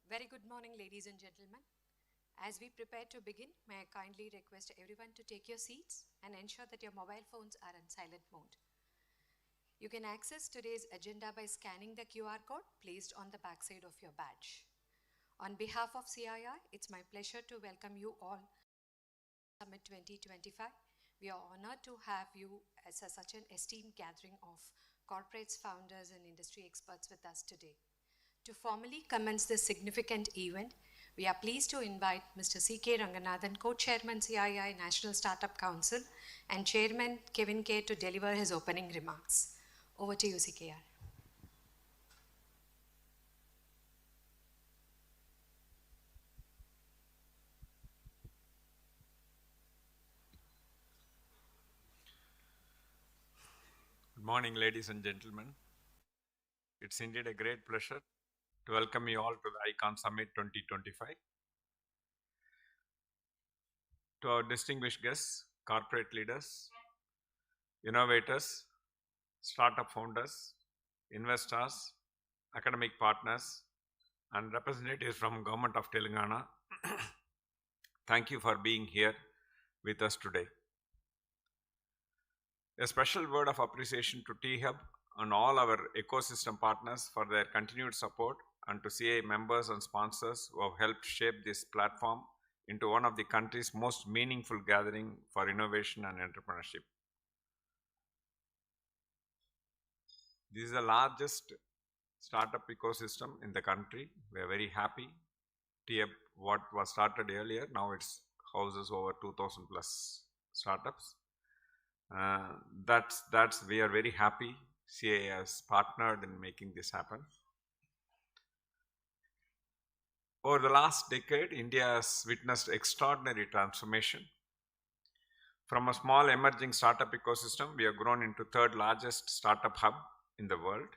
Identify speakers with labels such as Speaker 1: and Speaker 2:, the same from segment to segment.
Speaker 1: Very good morning, ladies and gentlemen. As we prepare to begin, may I kindly request everyone to take your seats and ensure that your mobile phones are in silent mode. You can access today's agenda by scanning the QR code placed on the backside of your badge. On behalf of CII, it's my pleasure to welcome you all to Summit 2025. We are honored to have you as such an esteemed gathering of corporates, founders, and industry experts with us today. To formally commence this significant event, we are pleased to invite Mr. C.K. Ranganathan, Co-Chairman CII National Startup Council, and Chairman Kevin K. to deliver his opening remarks. Over to you, CKR.
Speaker 2: Good morning, ladies and gentlemen. It's indeed a great pleasure to welcome you all to the ICONN Summit 2025. To our distinguished guests, corporate leaders, innovators, startup founders, investors, academic partners, and representatives from Government of Telangana, thank you for being here with us today. A special word of appreciation to T-Hub and all our ecosystem partners for their continued support, and to CII members and sponsors who have helped shape this platform into one of the country's most meaningful gathering for innovation and entrepreneurship. This is the largest startup ecosystem in the country. We are very happy. T-Hub, what was started earlier, now it houses over 2,000 plus startups. We are very happy CII has partnered in making this happen. Over the last decade, India has witnessed extraordinary transformation. From a small emerging startup ecosystem, we have grown into third largest startup hub in the world,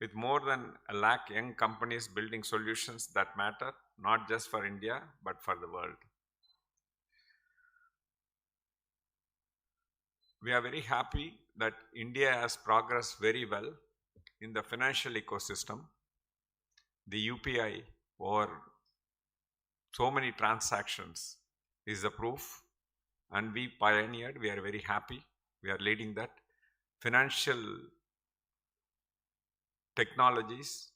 Speaker 2: with more than 1 lakh young companies building solutions that matter not just for India, but for the world. We are very happy that India has progressed very well in the financial ecosystem. The UPI, or so many transactions, is the proof, and we pioneered. We are very happy. We are leading that. Financial technologies,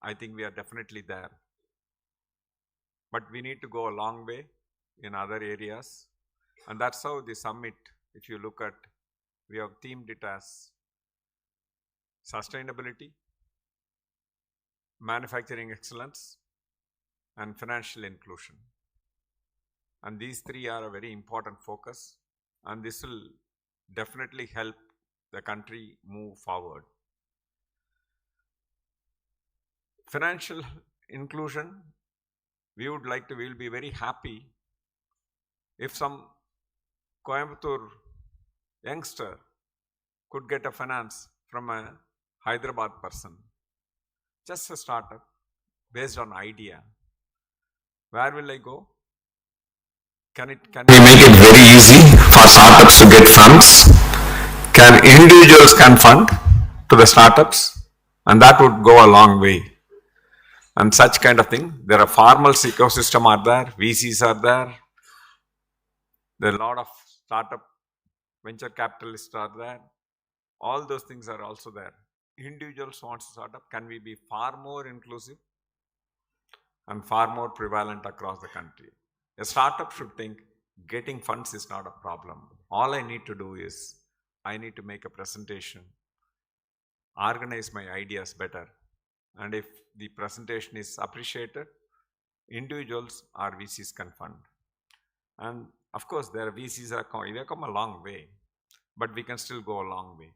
Speaker 2: I think we are definitely there. But we need to go a long way in other areas, and that's how the summit, if you look at, we have themed it as sustainability, manufacturing excellence, and financial inclusion. And these three are a very important focus, and this will definitely help the country move forward. Financial inclusion, we will be very happy if some Coimbatore youngster could get a finance from a Hyderabad person. Just a startup based on idea. Where will I go? Can we make it very easy for startups to get funds? Can individuals fund to the startups? And that would go a long way. And such kind of thing. There are farmers ecosystem are there, VCs are there. There are a lot of startup venture capitalists are there. All those things are also there. Individuals want to start up. Can we be far more inclusive and far more prevalent across the country? A startup should think getting funds is not a problem. All I need to do is I need to make a presentation, organize my ideas better, and if the presentation is appreciated, individuals or VCs can fund. And of course, there are VCs that have come a long way, but we can still go a long way.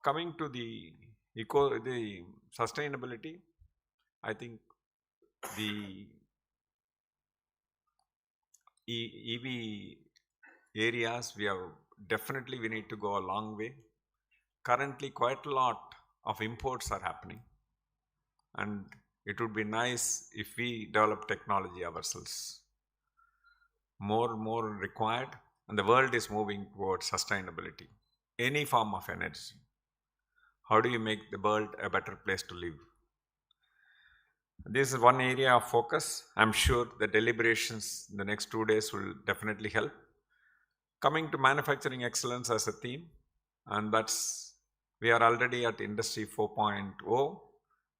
Speaker 2: Coming to the sustainability, I think the EV areas, we need to go a long way. Currently, quite a lot of imports are happening, and it would be nice if we develop technology ourselves. More and more required, and the world is moving towards sustainability. Any form of energy. How do you make the world a better place to live? This is one area of focus. I'm sure the deliberations in the next 2 days will definitely help. Coming to manufacturing excellence as a theme, and that's we are already at Industry 4.0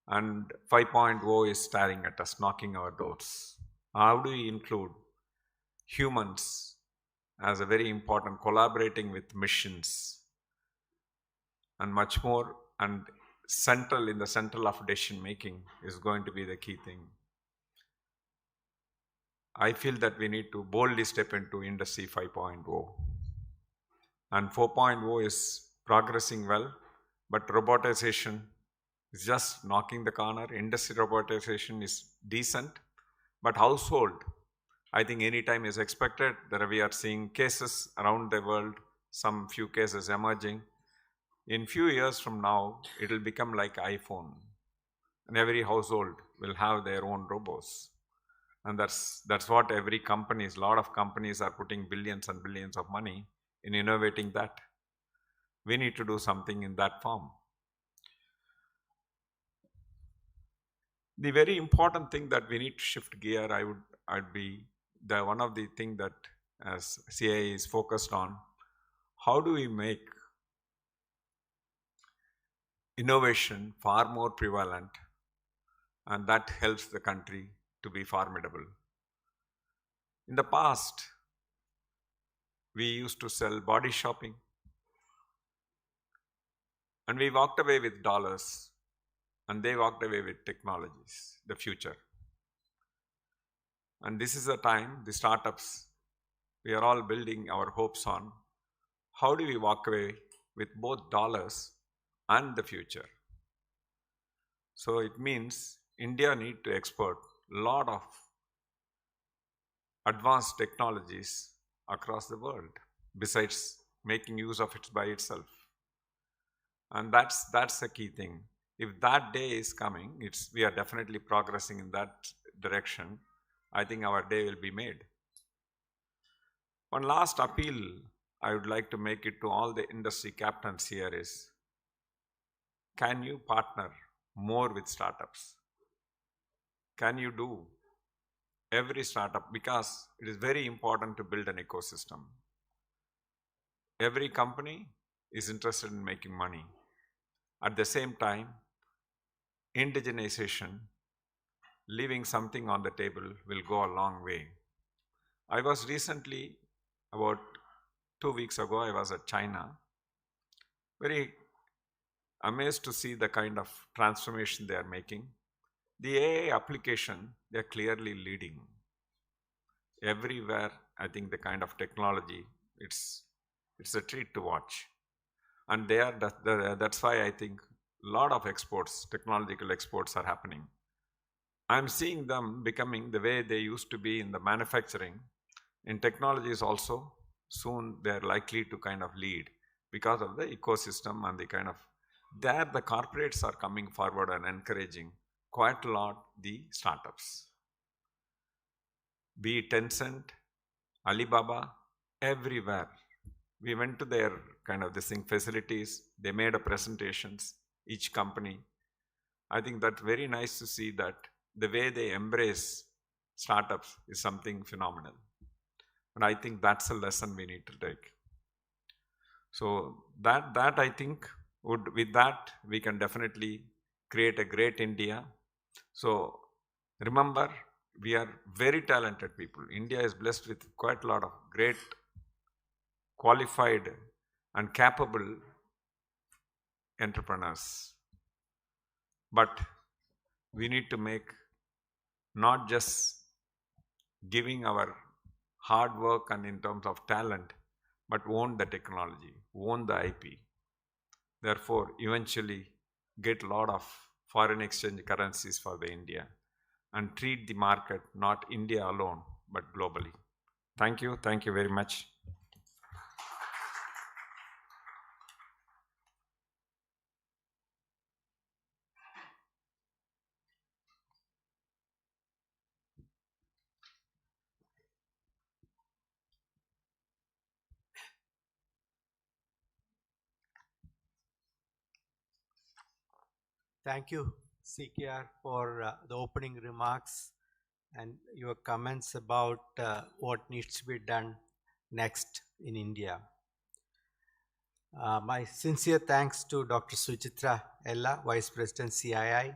Speaker 2: and 5.0 is staring at us, knocking our doors. How do we include humans as a very important, collaborating with machines and much more, and central in the central of decision making is going to be the key thing. I feel that we need to boldly step into Industry 5.0. And 4.0 is progressing well, but robotization is just knocking the corner. Industry robotization is decent, but household, I think anytime is expected. We are seeing cases around the world, some few cases emerging. In few years from now, it will become like iPhone, and every household will have their own robots. And that's what every companies, a lot of companies are putting billions and billions of money in innovating that. We need to do something in that form. The very important thing that we need to shift gear, I'd be the one of the thing that as CII is focused on, how do we make innovation far more prevalent, and that helps the country to be formidable. In the past, we used to sell body shopping, and we walked away with dollars, and they walked away with technologies, the future. And this is the time, the startups, we are all building our hopes on how do we walk away with both dollars and the future. So it means India need to export a lot of advanced technologies across the world, besides making use of it by itself. And that's the key thing. If that day is coming, we are definitely progressing in that direction. I think our day will be made. One last appeal I would like to make it to all the industry captains here is, can you partner more with startups? Can you do every startup? Because it is very important to build an ecosystem. Every company is interested in making money. At the same time, indigenization, leaving something on the table, will go a long way. I was recently, about 2 weeks ago, I was at China, very amazed to see the kind of transformation they are making. The AI application, they are clearly leading. Everywhere, I think the kind of technology, it's a treat to watch. And that's why I think a lot of exports, technological exports are happening. I'm seeing them becoming the way they used to be in the manufacturing. In technologies also, soon they're likely to kind of lead because of the ecosystem and the kind of, there the corporates are coming forward and encouraging quite a lot the startups. Be it Tencent, Alibaba, everywhere. We went to their kind of facilities, they made a presentations, each company. I think that's very nice to see that the way they embrace startups is something phenomenal. And I think that's a lesson we need to take. So that I think with that we can definitely create a great India. So remember, we are very talented people. India is blessed with quite a lot of great, qualified and capable entrepreneurs. But we need to make not just giving our hard work and in terms of talent, but own the technology, own the IP. Therefore, eventually get a lot of foreign exchange currencies for the India and treat the market not India alone, but globally. Thank you very much.
Speaker 3: Thank you, CKR, for the opening remarks and your comments about what needs to be done next in India. My sincere thanks to Dr. Suchitra Ella, Vice President CII.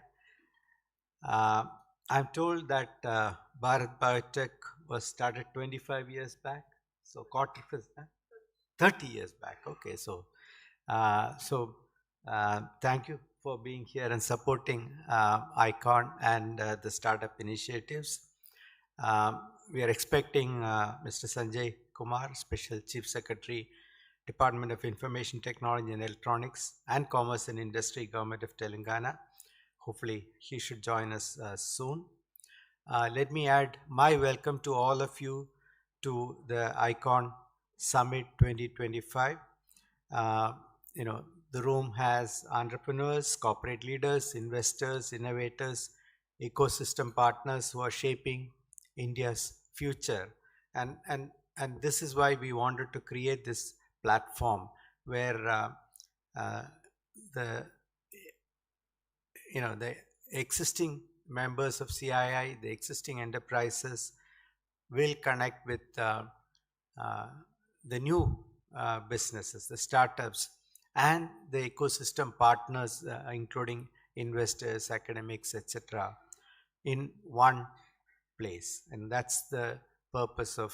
Speaker 3: I'm told that Bharat Biotech was started 25 years back, so 30 years back. Okay, so thank you for being here and supporting ICONN and the startup initiatives. We are expecting Mr. Sanjay Kumar, Special Chief Secretary, Department of Information Technology and Electronics and Commerce and Industry, Government of Telangana. Hopefully, he should join us soon. Let me add my welcome to all of you to the ICONN Summit 2025. The room has entrepreneurs, corporate leaders, investors, innovators, ecosystem partners who are shaping India's future. And this is why we wanted to create this platform where the existing members of CII, the existing enterprises will connect with the new businesses, the startups, and the ecosystem partners, including investors, academics, etc., in one place. And that's the purpose of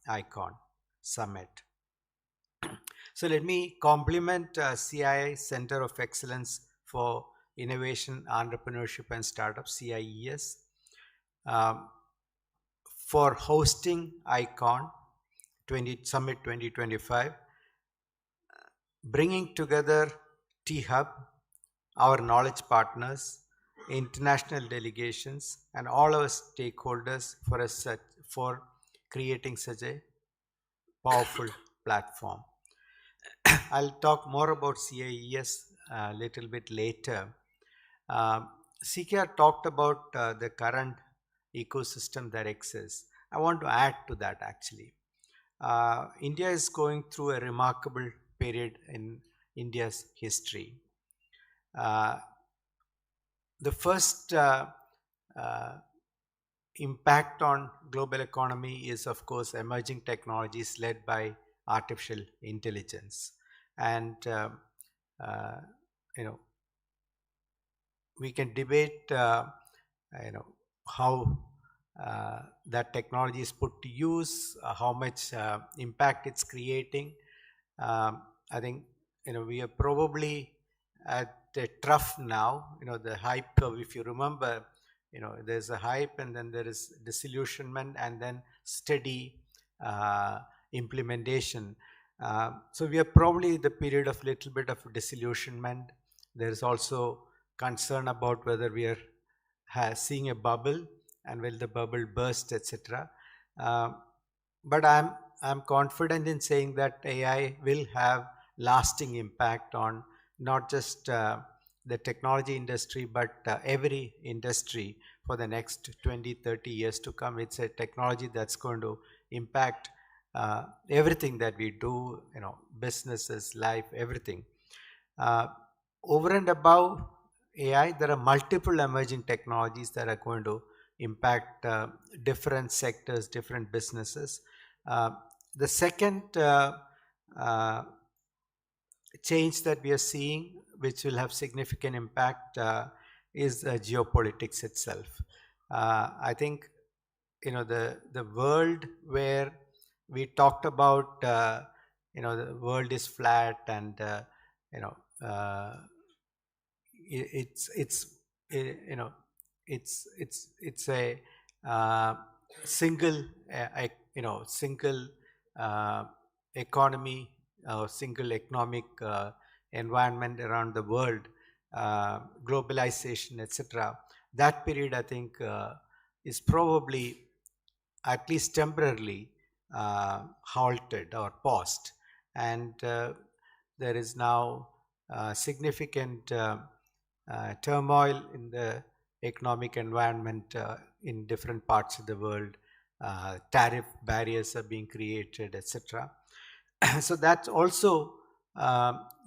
Speaker 3: ICONN Summit. So let me compliment CII Centre of Excellence for Innovation, Entrepreneurship and Startups, CIES, for hosting ICONN Summit 2025, bringing together T-Hub, our knowledge partners, international delegations, and all our stakeholders for creating such a powerful platform. I'll talk more about CIES a little bit later. CKR talked about the current ecosystem that exists. I want to add to that actually. India is going through a remarkable period in India's history. The first impact on global economy is, of course, emerging technologies led by artificial intelligence. And, we can debate, how that technology is put to use, how much impact it's creating. I think, we are probably at a trough now. The hype curve, if you remember, there's a hype and then there is disillusionment and then steady implementation. So we are probably the period of little bit of disillusionment. There is also concern about whether we are seeing a bubble and will the bubble burst, etc. But I'm confident in saying that AI will have lasting impact on not just the technology industry, but every industry for the next 20, 30 years to come. It's a technology that's going to impact everything that we do, businesses, life, everything. Over and above AI, there are multiple emerging technologies that are going to impact different sectors, different businesses. The second change that we are seeing, which will have significant impact, is geopolitics itself. I think, the world where we talked about, the world is flat and, it's a single, single economy or single economic environment around the world, globalization, etc. That period, I think, is probably at least temporarily halted or paused, and there is now significant turmoil in the economic environment in different parts of the world. Tariff barriers are being created, etc. So that also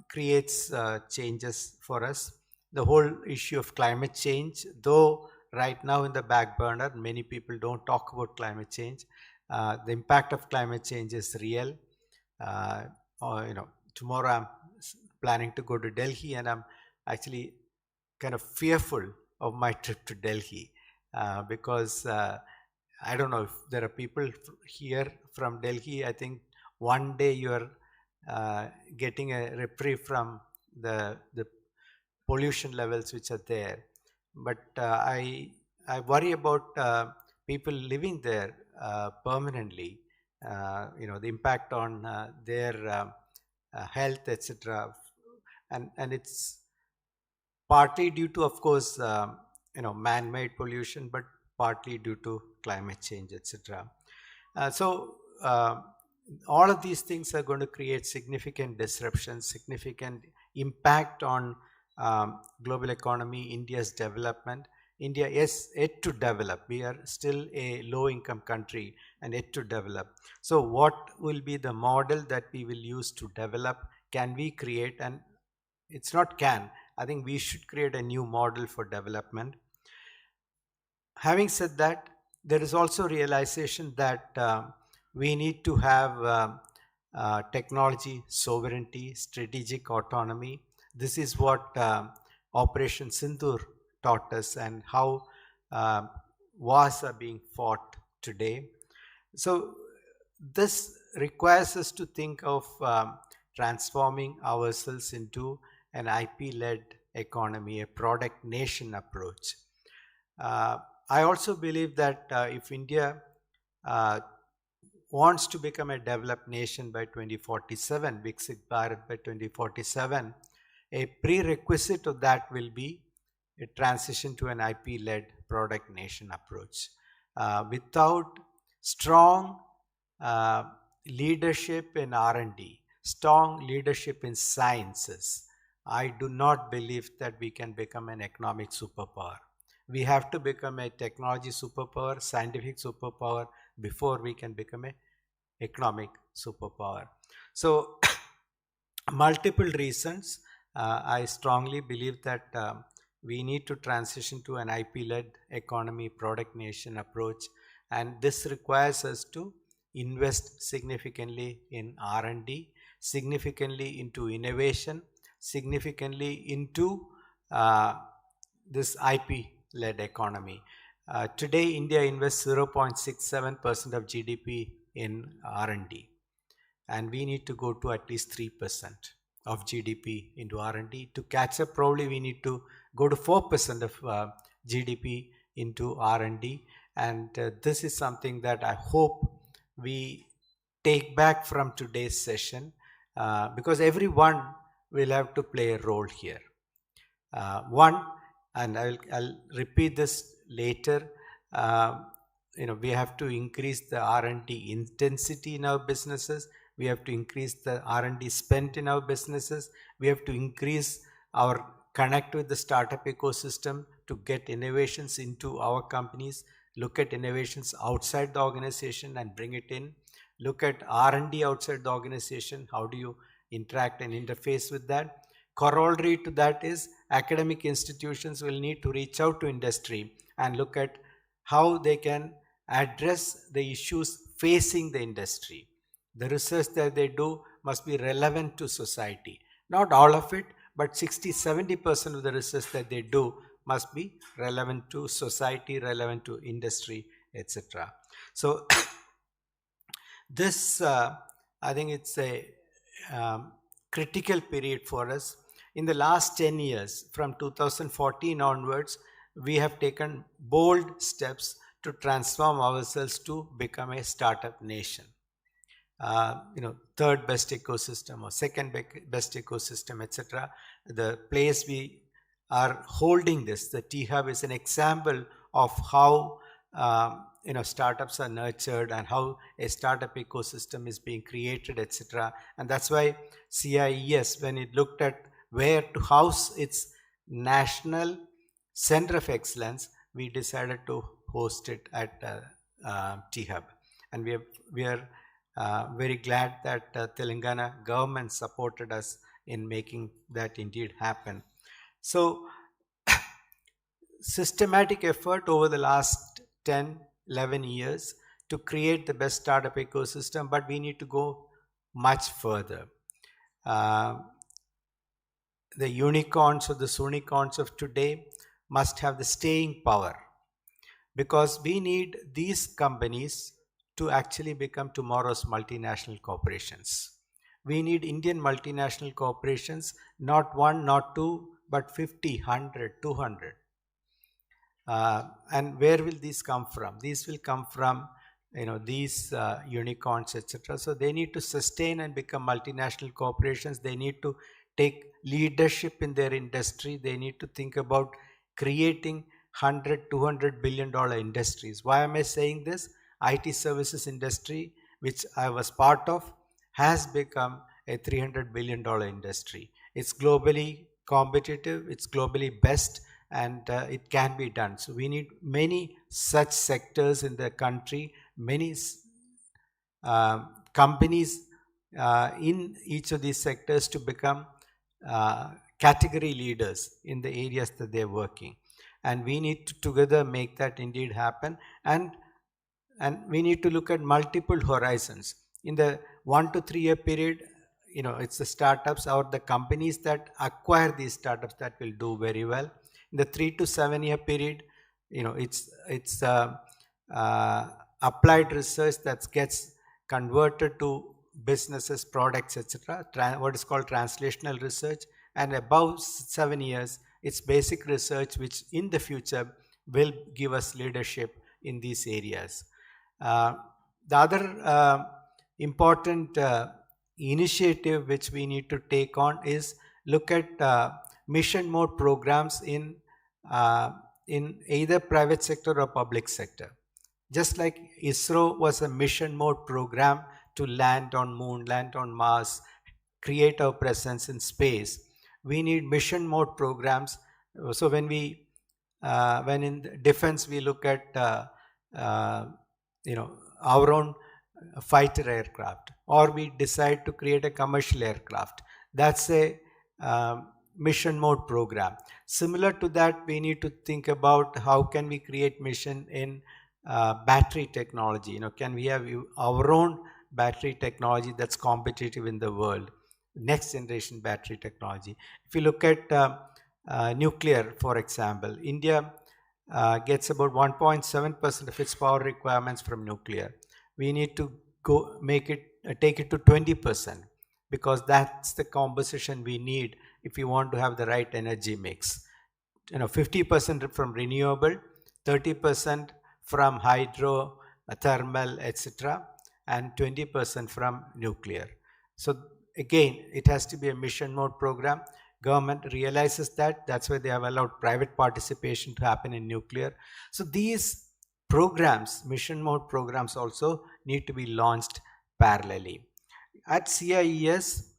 Speaker 3: creates changes for us. the whole issue of climate change, though right now in the back burner, many people don't talk about climate change. The impact of climate change is real. Tomorrow I'm planning to go to Delhi, and I'm actually kind of fearful of my trip to Delhi because I don't know if there are people here from Delhi. I think one day you are getting a reprieve from the pollution levels which are there. But I worry about people living there permanently. The impact on their health, etc. And it's partly due to, of course, man-made pollution, but partly due to climate change, etc. All of these things are going to create significant disruption, significant impact on global economy, India's development. India is yet to develop. We are still a low-income country and yet to develop. So what will be the model that we will use to develop? Can we create, and it's not can, I think we should create a new model for development. Having said that, there is also realization that we need to have technology sovereignty, strategic autonomy. This is what Operation Sindoor taught us, and how wars are being fought today. So this requires us to think of transforming ourselves into an IP-led economy, a product nation approach. I also believe that if India wants to become a developed nation by 2047, Viksit Bharat by 2047, a prerequisite of that will be a transition to an IP-led product nation approach. Without strong leadership in R&D, strong leadership in sciences, I do not believe that we can become an economic superpower. We have to become a technology superpower, scientific superpower, before we can become an economic superpower. So, multiple reasons. I strongly believe that we need to transition to an IP-led economy, product nation approach, and this requires us to invest significantly in R&D, significantly into innovation, significantly into this IP-led economy. Today, India invests 0.67% of GDP in R&D, and we need to go to at least 3% of GDP into R&D. To catch up, probably we need to go to 4% of GDP into R&D, and this is something that I hope we take back from today's session, because everyone will have to play a role here. One, and I'll repeat this later, we have to increase the R&D intensity in our businesses. We have to increase the R&D spent in our businesses. We have to increase our connect with the startup ecosystem to get innovations into our companies. Look at innovations outside the organization and bring it in. Look at R&D outside the organization. How do you interact and interface with that? Corollary to that is academic institutions will need to reach out to industry and look at how they can address the issues facing the industry. The research that they do must be relevant to society. Not all of it, but 60-70% of the research that they do must be relevant to society, relevant to industry, etc. So this, I think it's a critical period for us. In the last 10 years, from 2014 onwards, we have taken bold steps to transform ourselves to become a startup nation. Third best ecosystem or second best ecosystem, etc. The place we are holding this, the T-Hub, is an example of how startups are nurtured and how a startup ecosystem is being created, etc. And that's why CIES, when it looked at where to house its National Center of Excellence, we decided to host it at T-Hub. And we are very glad that Telangana government supported us in making that indeed happen. So systematic effort over the last 10, 11 years to create the best startup ecosystem, but we need to go much further. The unicorns or the unicorns of today must have the staying power, because we need these companies to actually become tomorrow's multinational corporations. We need Indian multinational corporations, not one, not two, but 50, 100, 200. And where will these come from? These will come from these unicorns, etc. So they need to sustain and become multinational corporations. They need to take leadership in their industry. They need to think about creating 100, $200 billion industries. Why am I saying this? IT services industry, which I was part of, has become a $300 billion industry. It's globally competitive, it's globally best, and it can be done. So we need many such sectors in the country, many companies in each of these sectors to become category leaders in the areas that they're working. And we need to together make that indeed happen. And we need to look at multiple horizons. In the 1 to 3 year period, it's the startups or the companies that acquire these startups that will do very well. In the 3 to 7 year period, it's applied research that gets converted to businesses, products, etc. What is called translational research. And above 7 years, it's basic research, which in the future will give us leadership in these areas. The other important initiative which we need to take on is look at mission mode programs in either private sector or public sector. Just like ISRO was a mission mode program to land on moon, land on Mars, create our presence in space, we need mission mode programs. So when in defense we look at our own fighter aircraft, or we decide to create a commercial aircraft, that's a mission mode program. Similar to that, we need to think about how can we create mission in battery technology. Can we have our own battery technology that's competitive in the world, next generation battery technology. If you look at nuclear, for example, India gets about 1.7% of its power requirements from nuclear. We need to take it to 20%, because that's the composition we need if you want to have the right energy mix. 50% from renewable, 30% from hydro, thermal, etc., and 20% from nuclear. So again, it has to be a mission mode program. Government realizes that. That's why they have allowed private participation to happen in nuclear. So these programs, mission mode programs, also need to be launched parallelly. At CIES,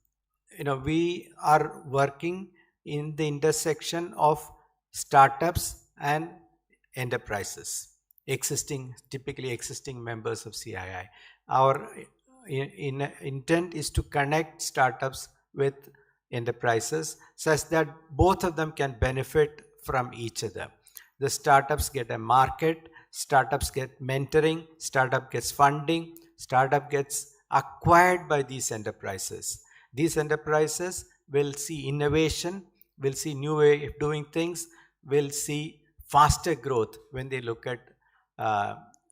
Speaker 3: we are working in the intersection of startups and enterprises, typically existing members of CII. Our intent is to connect startups with enterprises such that both of them can benefit from each other. The startups get a market, startups get mentoring, startup gets funding, startup gets acquired by these enterprises. These enterprises will see innovation, will see new way of doing things, will see faster growth when they look at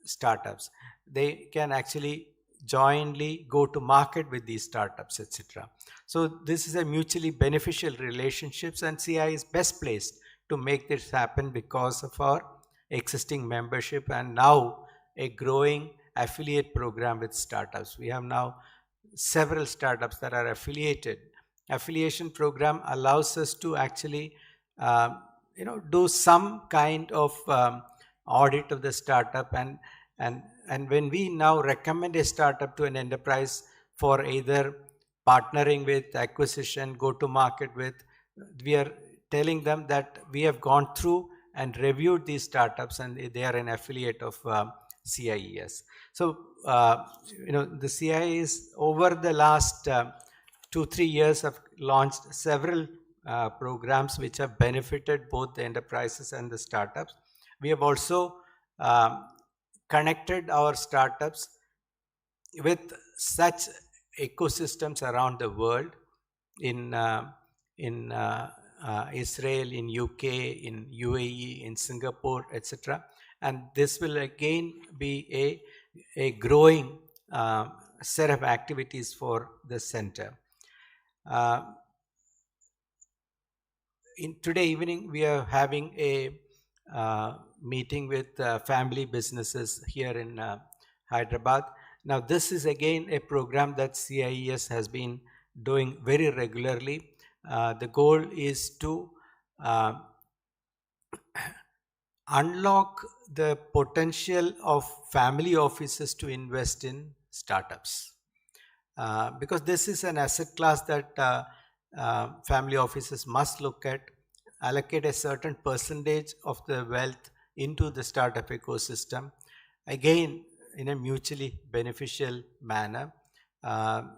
Speaker 3: startups. They can actually jointly go to market with these startups, etc. So this is a mutually beneficial relationships, and CII is best placed to make this happen because of our existing membership and now a growing affiliate program with startups. We have now several startups that are affiliated. Affiliation program allows us to actually do some kind of audit of the startup, and when we now recommend a startup to an enterprise for either partnering with, acquisition, go to market with, we are telling them that we have gone through and reviewed these startups and they are an affiliate of CIES. So the CIES over the last 2-3 years have launched several programs which have benefited both the enterprises and the startups. We have also connected our startups with such ecosystems around the world in Israel, in UK, in UAE, in Singapore, etc. And this will again be a growing set of activities for the center. Today evening, we are having a meeting with family businesses here in Hyderabad. Now, this is again a program that CIES has been doing very regularly. The goal is to unlock the potential of family offices to invest in startups. Because this is an asset class that family offices must look at, allocate a certain percentage of the wealth into the startup ecosystem, again in a mutually beneficial manner.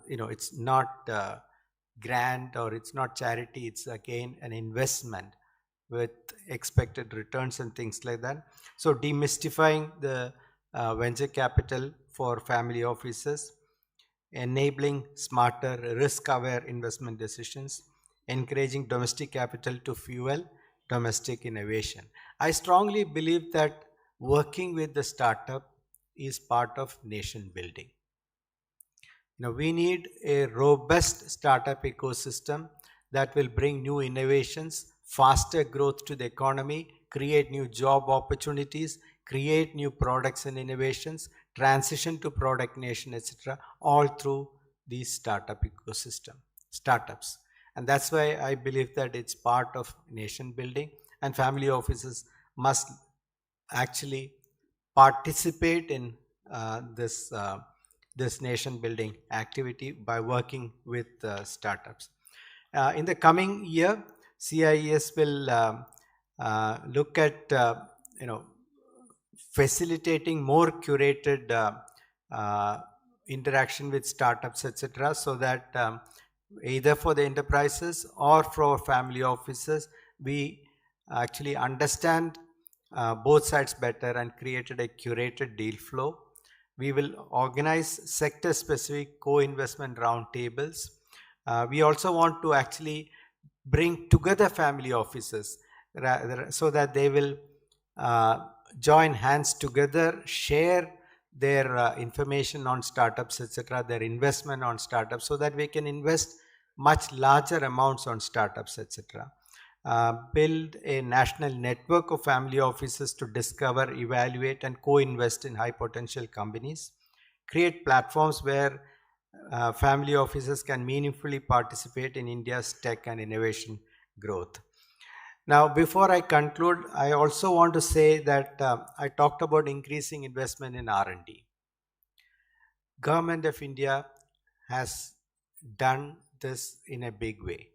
Speaker 3: It's not grant or it's not charity, it's again an investment with expected returns and things like that. So demystifying the venture capital for family offices, enabling smarter risk-aware investment decisions, encouraging domestic capital to fuel domestic innovation. I strongly believe that working with the startup is part of nation building. We need a robust startup ecosystem that will bring new innovations, faster growth to the economy, create new job opportunities, create new products and innovations, transition to product nation, etc., all through these startup ecosystem, startups. And that's why I believe that it's part of nation building, and family offices must actually participate in this nation building activity by working with startups. In the coming year, CIES will look at facilitating more curated interaction with startups, etc., so that either for the enterprises or for family offices, we actually understand both sides better and created a curated deal flow. We will organize sector-specific co-investment roundtables. We also want to actually bring together family offices so that they will join hands together, share their information on startups, etc., their investment on startups, so that we can invest much larger amounts on startups, etc. Build a national network of family offices to discover, evaluate, and co-invest in high potential companies. Create platforms where family offices can meaningfully participate in India's tech and innovation growth. Now, before I conclude, I also want to say that I talked about increasing investment in R&D. Government of India has done this in a big way.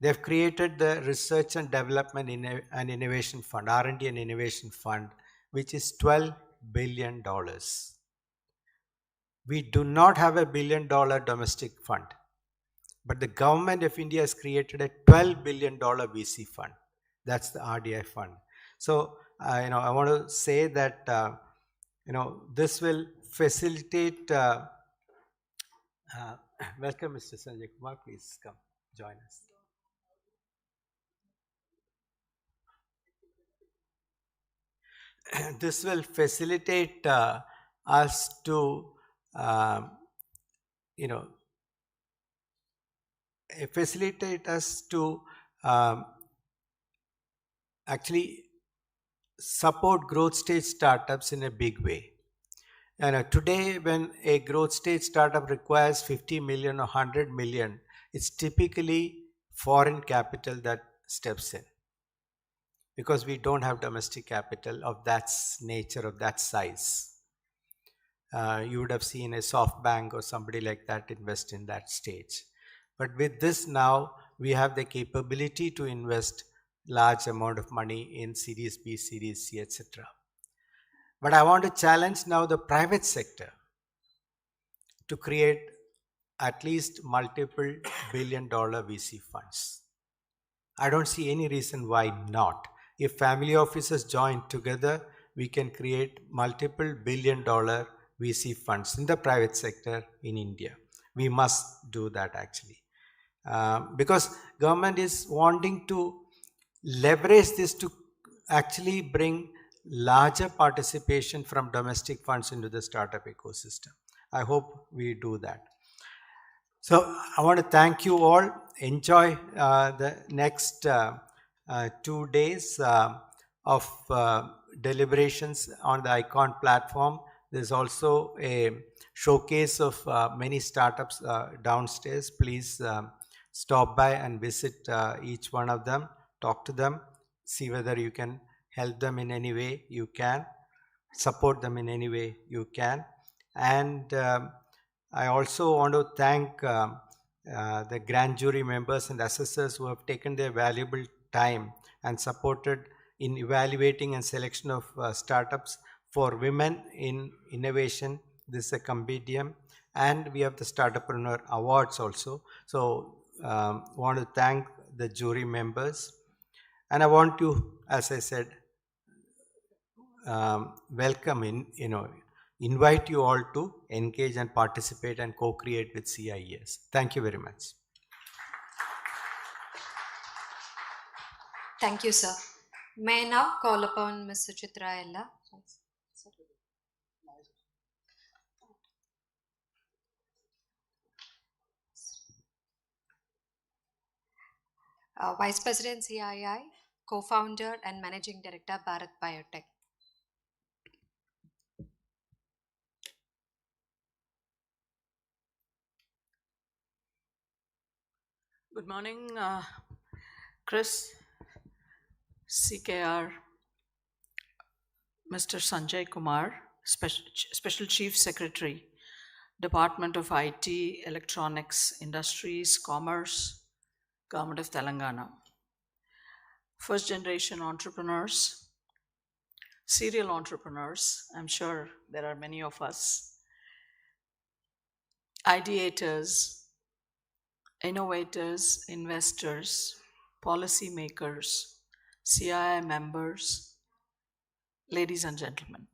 Speaker 3: They have created the Research and Development and Innovation Fund, R&D and Innovation Fund, which is $12 billion. We do not have a $1 billion domestic fund, but the government of India has created a $12 billion VC fund. That's the RDI fund. So, I want to say that, this will facilitate, welcome Mr. Sanjay Kumar, please come join us. This will facilitate us to, actually support growth stage startups in a big way. And today, when a growth stage startup requires 50 million or 100 million, it's typically foreign capital that steps in, because we don't have domestic capital of that nature, of that size. You would have seen a SoftBank or somebody like that invest in that stage. But with this now, we have the capability to invest large amount of money in Series B, Series C, etc. But I want to challenge now the private sector to create at least multiple $1 billion VC funds. I don't see any reason why not. If family offices join together, we can create multiple billion-dollar VC funds in the private sector in India. We must do that actually. Because government is wanting to leverage this to actually bring larger participation from domestic funds into the startup ecosystem. I hope we do that. So I want to thank you all. Enjoy the next 2 days of deliberations on the ICONN platform. There's also a showcase of many startups downstairs. Please stop by and visit each one of them, talk to them, see whether you can help them in any way you can, support them in any way you can. And I also want to thank the grand jury members and assessors who have taken their valuable time and supported in evaluating and selection of startups for women in innovation. This is a compendium, and we have the Startuppreneur Awards also. So want to thank the jury members, and I want to, as I said, welcome invite you all to engage and participate and co-create with CIES. Thank you very much.
Speaker 1: Thank you, sir. May I now call upon Ms. Suchitra Ella. Vice President CII, co-founder and Managing Director, Bharat Biotech.
Speaker 4: Good morning, Chris, CKR, Mr. Sanjay Kumar, Special Chief Secretary, Department of IT, Electronics, Industries, Commerce, Government of Telangana. First generation entrepreneurs, serial entrepreneurs, I'm sure there are many of us, ideators, innovators, investors, policymakers, CII members, ladies and gentlemen.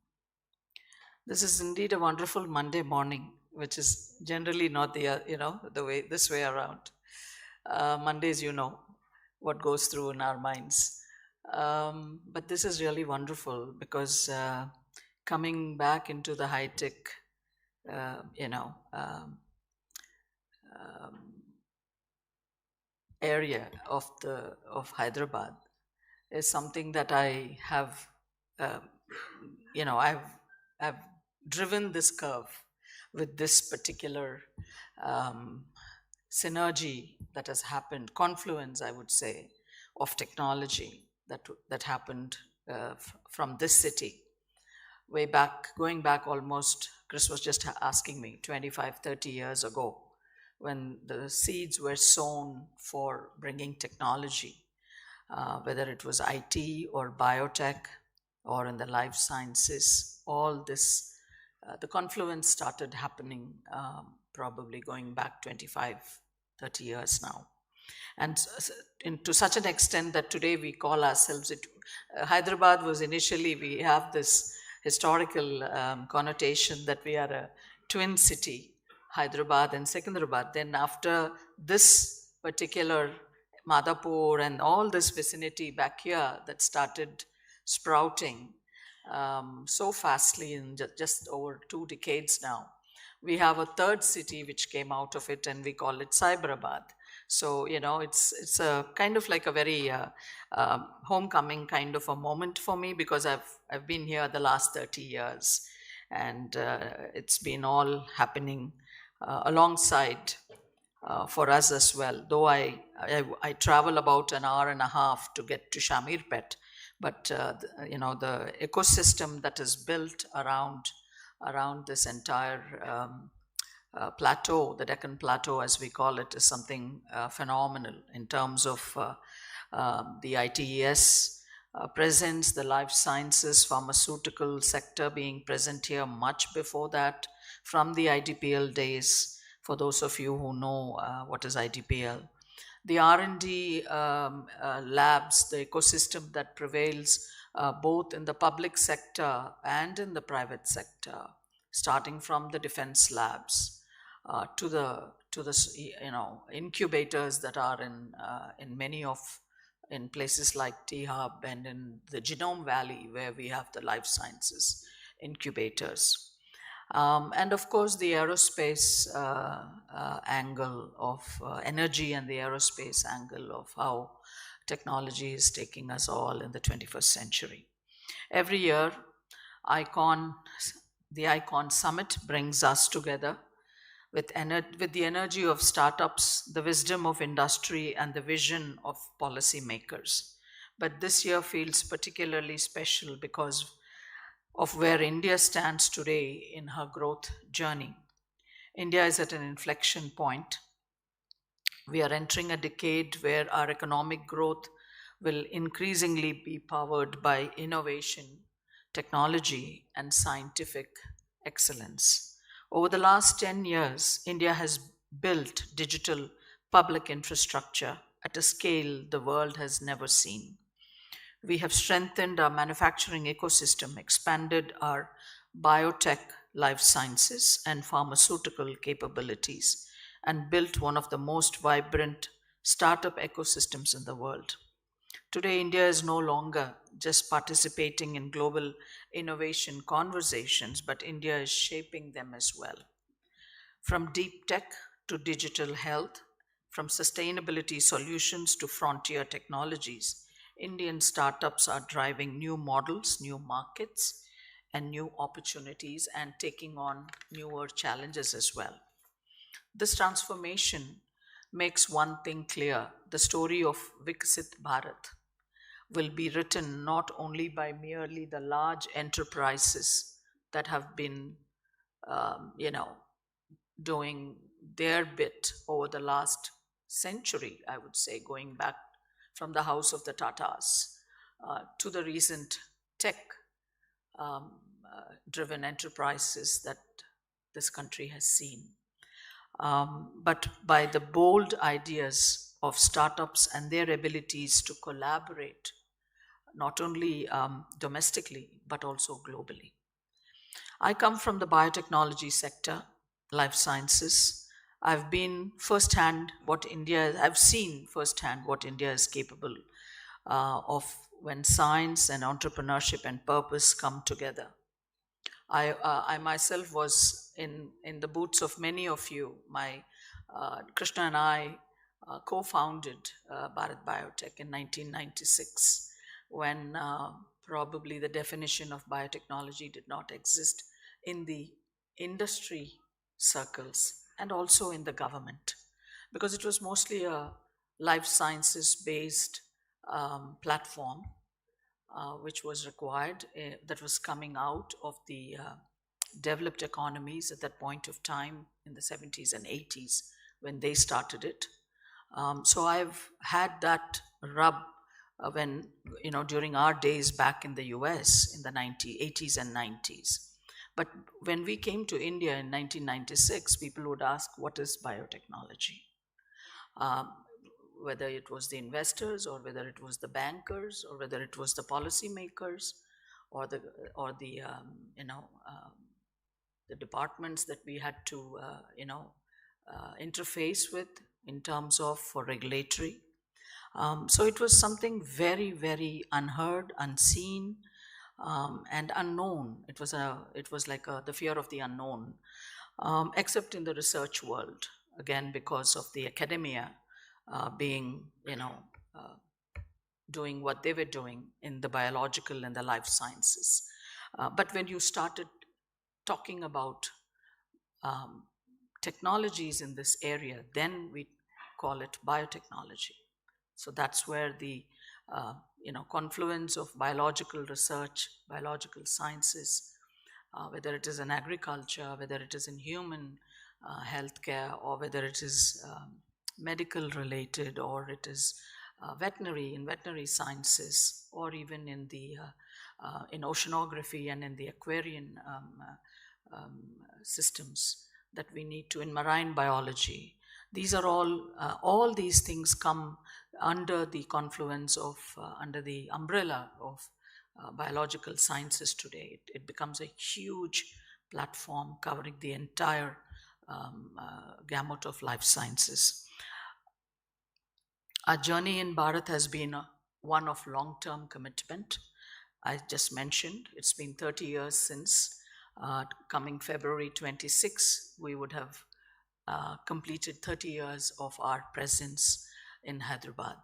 Speaker 4: This is indeed a wonderful Monday morning, which is generally not this way around. Mondays, what goes through in our minds. But this is really wonderful because coming back into the high-tech, area of Hyderabad is something that I have, I've driven this curve with this particular synergy that has happened, confluence, I would say, of technology that happened from this city. Going back almost, Chris was just asking me, 25, 30 years ago, when the seeds were sown for bringing technology, whether it was IT or biotech or in the life sciences, all this, the confluence started happening probably going back 25, 30 years now. And to such an extent that today we call ourselves, Hyderabad was initially, we have this historical connotation that we are a twin city, Hyderabad and Secunderabad. Then after this particular Madhapur and all this vicinity back here that started sprouting so fastly in just over 2 decades now, we have a third city which came out of it, and we call it Cyberabad. So, it's a kind of like a very homecoming kind of a moment for me, because I've been here the last 30 years, and it's been all happening alongside for us as well. Though I travel about an hour and a half to get to Shamirpet, but the ecosystem that is built around this entire plateau, the Deccan Plateau as we call it, is something phenomenal in terms of the ITES presence, the life sciences, pharmaceutical sector being present here much before that, from the IDPL days. For those of you who know what is IDPL, the R&D labs, the ecosystem that prevails both in the public sector and in the private sector, starting from the defense labs to the incubators that are in many of in places like T-Hub and in the Genome Valley, where we have the life sciences incubators. And of course, the aerospace angle of energy and the aerospace angle of how technology is taking us all in the 21st century. Every year, the ICONN Summit brings us together with the energy of startups, the wisdom of industry, and the vision of policymakers. But this year feels particularly special because of where India stands today in her growth journey. India is at an inflection point. We are entering a decade where our economic growth will increasingly be powered by innovation, technology, and scientific excellence. Over the last 10 years, India has built digital public infrastructure at a scale the world has never seen. We have strengthened our manufacturing ecosystem, expanded our biotech, life sciences, and pharmaceutical capabilities, and built one of the most vibrant startup ecosystems in the world. Today, India is no longer just participating in global innovation conversations, but India is shaping them as well. From deep tech to digital health, from sustainability solutions to frontier technologies, Indian startups are driving new models, new markets, and new opportunities, and taking on newer challenges as well. This transformation makes one thing clear: the story of Viksit Bharat will be written not only by merely the large enterprises that have been, doing their bit over the last century, I would say, going back from the house of the Tatas to the recent tech driven enterprises that this country has seen. But by the bold ideas of startups and their abilities to collaborate, not only domestically, but also globally. I come from the biotechnology sector, life sciences. I've seen firsthand what India is capable of when science and entrepreneurship and purpose come together. I myself was in the boots of many of you. Krishna and I co-founded Bharat Biotech in 1996, when probably the definition of biotechnology did not exist in the industry circles and also in the government, because it was mostly a life sciences based platform which was required, that was coming out of the developed economies at that point of time in the 70s and 80s when they started it. So I've had that rub when, during our days back in the US in the 80s and 90s. But when we came to India in 1996, people would ask, what is biotechnology? Whether it was the investors or whether it was the bankers or whether it was the policymakers or the departments that we had to interface with in terms of for regulatory. So it was something very, very unheard, unseen, and unknown. It was like the fear of the unknown, except in the research world, again because of the academia being, doing what they were doing in the biological and the life sciences. But when you started talking about technologies in this area, then we call it biotechnology. So that's where the confluence of biological research, biological sciences, whether it is in agriculture, whether it is in human healthcare, or whether it is medical related, or it is veterinary sciences, or even in the in oceanography and in the aquarian systems that we need to, in marine biology, These are all these things come under the confluence of, under the umbrella of biological sciences today. It becomes a huge platform covering the entire gamut of life sciences. Our journey in Bharat has been one of long-term commitment. I just mentioned it's been 30 years since. Coming February 26, we would have completed 30 years of our presence in Hyderabad.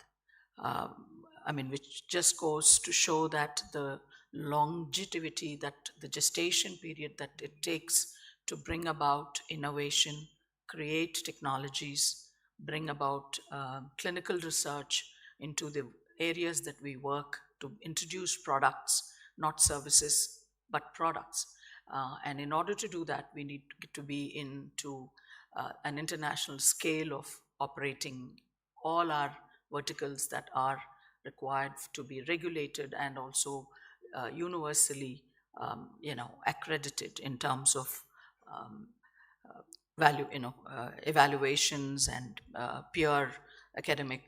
Speaker 4: Which just goes to show that the longevity, that the gestation period that it takes to bring about innovation, create technologies, bring about clinical research into the areas that we work, to introduce products, not services, but products. And in order to do that, we need to be into an international scale of operating all our verticals that are required to be regulated and also universally, accredited in terms of evaluations and peer academic,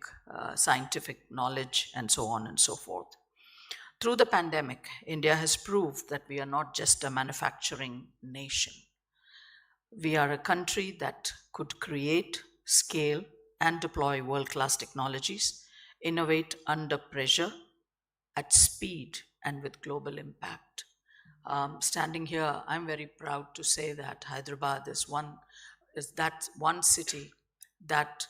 Speaker 4: scientific knowledge, and so on and so forth. Through the pandemic, India has proved that we are not just a manufacturing nation. We are a country that could create, scale, and deploy world-class technologies, innovate under pressure, at speed, and with global impact. Standing here, I'm very proud to say that Hyderabad is that one city that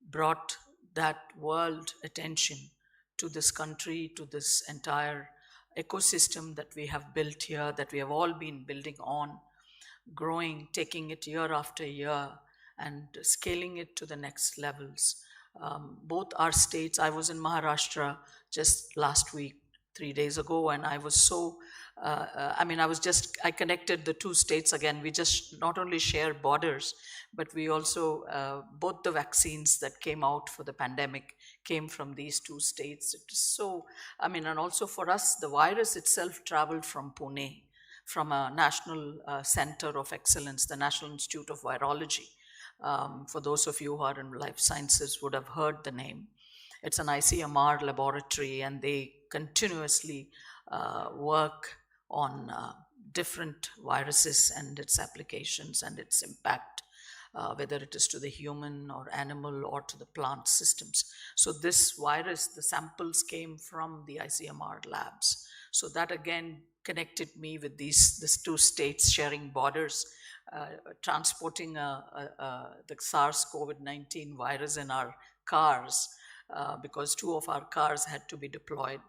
Speaker 4: brought that world attention to this country, to this entire ecosystem that we have built here, that we have all been building on, growing, taking it year after year, and scaling it to the next levels. Both our states, I was in Maharashtra just last week, 3 days ago, and I was so, I connected the two states again. We just not only share borders, but we also, both the vaccines that came out for the pandemic came from these two states. It is so, and also for us, the virus itself traveled from Pune, from a National Center of Excellence, the National Institute of Virology. For those of you who are in life sciences would have heard the name. It's an ICMR laboratory, and they continuously work on different viruses and its applications and its impact, whether it is to the human or animal or to the plant systems. So this virus, the samples came from the ICMR labs. So that again connected me with these two states sharing borders, transporting the SARS-CoV-19 virus in our cars, because two of our cars had to be deployed.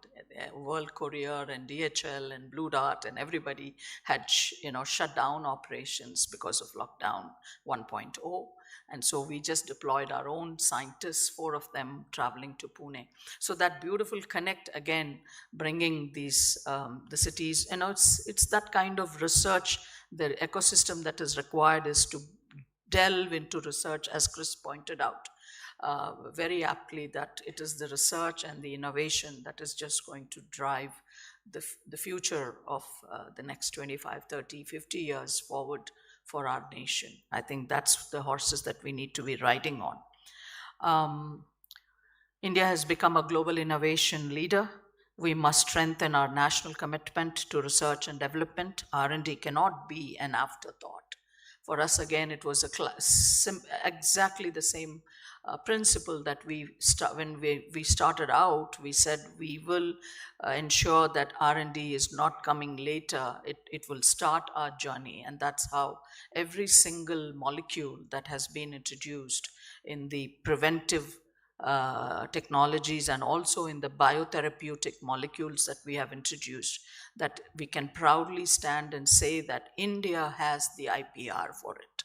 Speaker 4: World Courier and DHL and Blue Dart and everybody had shut down operations because of lockdown 1.0. And so we just deployed our own scientists, 4 of them traveling to Pune. So that beautiful connect again, bringing these, the cities, it's that kind of research. The ecosystem that is required is to delve into research, as Chris pointed out very aptly, that it is the research and the innovation that is just going to drive the future of the next 25, 30, 50 years forward for our nation. I think that's the horses that we need to be riding on. India has become a global innovation leader. We must strengthen our national commitment to research and development. R&D cannot be an afterthought. For us, again, it was exactly the same principle that when we started out, we said we will ensure that R&D is not coming later. It will start our journey, and that's how every single molecule that has been introduced in the preventive technologies and also in the biotherapeutic molecules that we have introduced, that we can proudly stand and say that India has the IPR for it.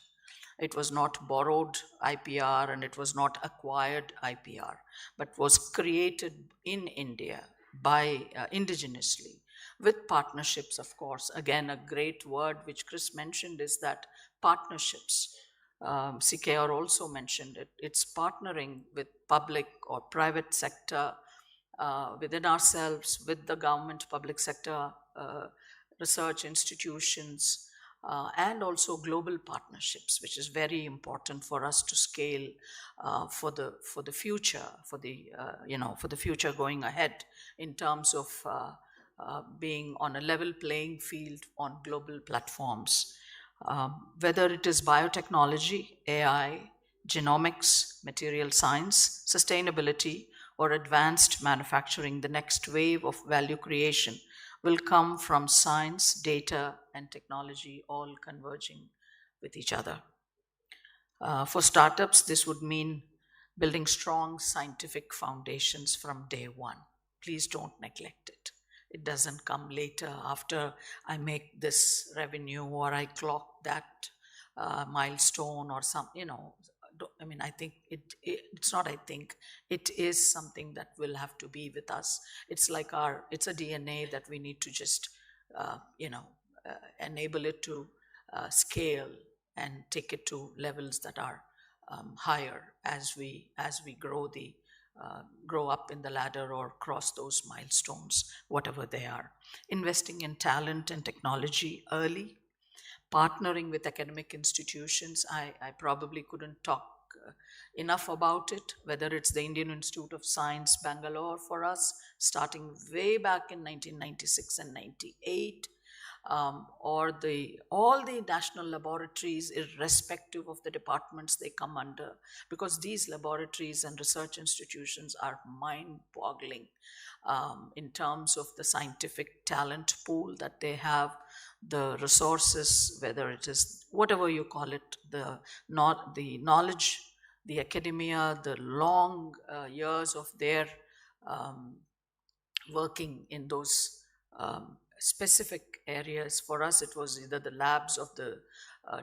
Speaker 4: It was not borrowed IPR and it was not acquired IPR, but was created in India by indigenously with partnerships, of course. Again, a great word which Chris mentioned is that partnerships. CKR also mentioned it. It's partnering with public or private sector, within ourselves, with the government, public sector, research institutions, and also global partnerships, which is very important for us to scale for the future, for the future going ahead in terms of being on a level playing field on global platforms. Whether it is biotechnology, AI, genomics, material science, sustainability, or advanced manufacturing, the next wave of value creation will come from science, data, and technology all converging with each other. For startups, this would mean building strong scientific foundations from day one. Please don't neglect it. It doesn't come later after I make this revenue or I clock that milestone or some, I mean, I think it's not, I think, it is something that will have to be with us. It's like it's a DNA that we need to just, enable it to scale and take it to levels that are higher as we grow up in the ladder or cross those milestones, whatever they are. Investing in talent and technology early, partnering with academic institutions. I probably couldn't talk enough about it, whether it's the Indian Institute of Science, Bangalore for us, starting way back in 1996 and 98, or all the national laboratories, irrespective of the departments they come under, because these laboratories and research institutions are mind-boggling in terms of the scientific talent pool that they have, the resources, whether it is whatever you call it, the knowledge, the academia, the long years of their working in those specific areas. For us, it was either the labs of the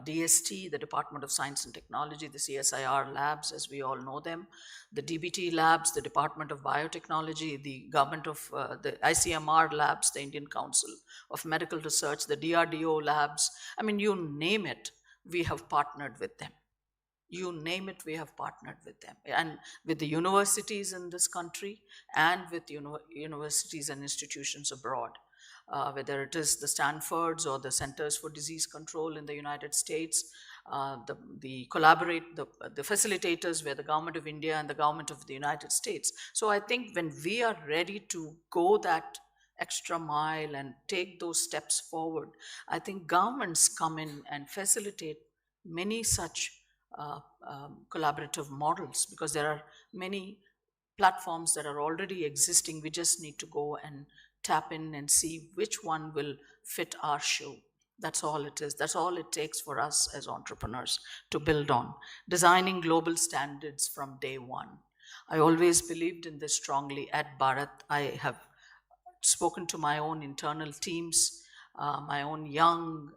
Speaker 4: DST, the Department of Science and Technology, the CSIR labs, as we all know them, the DBT labs, the Department of Biotechnology, the government of the ICMR labs, the Indian Council of Medical Research, the DRDO labs. I mean, you name it, we have partnered with them. You name it, we have partnered with them. And with the universities in this country and with universities and institutions abroad. Whether it is the Stanfords or the Centers for Disease Control in the United States, the facilitators were the government of India and the government of the United States. So I think when we are ready to go that extra mile and take those steps forward, I think governments come in and facilitate many such collaborative models, because there are many platforms that are already existing. We just need to go and tap in and see which one will fit our shoe. That's all it is. That's all it takes for us as entrepreneurs to build on. Designing global standards from day one. I always believed in this strongly at Bharat. I have spoken to my own internal teams, my own young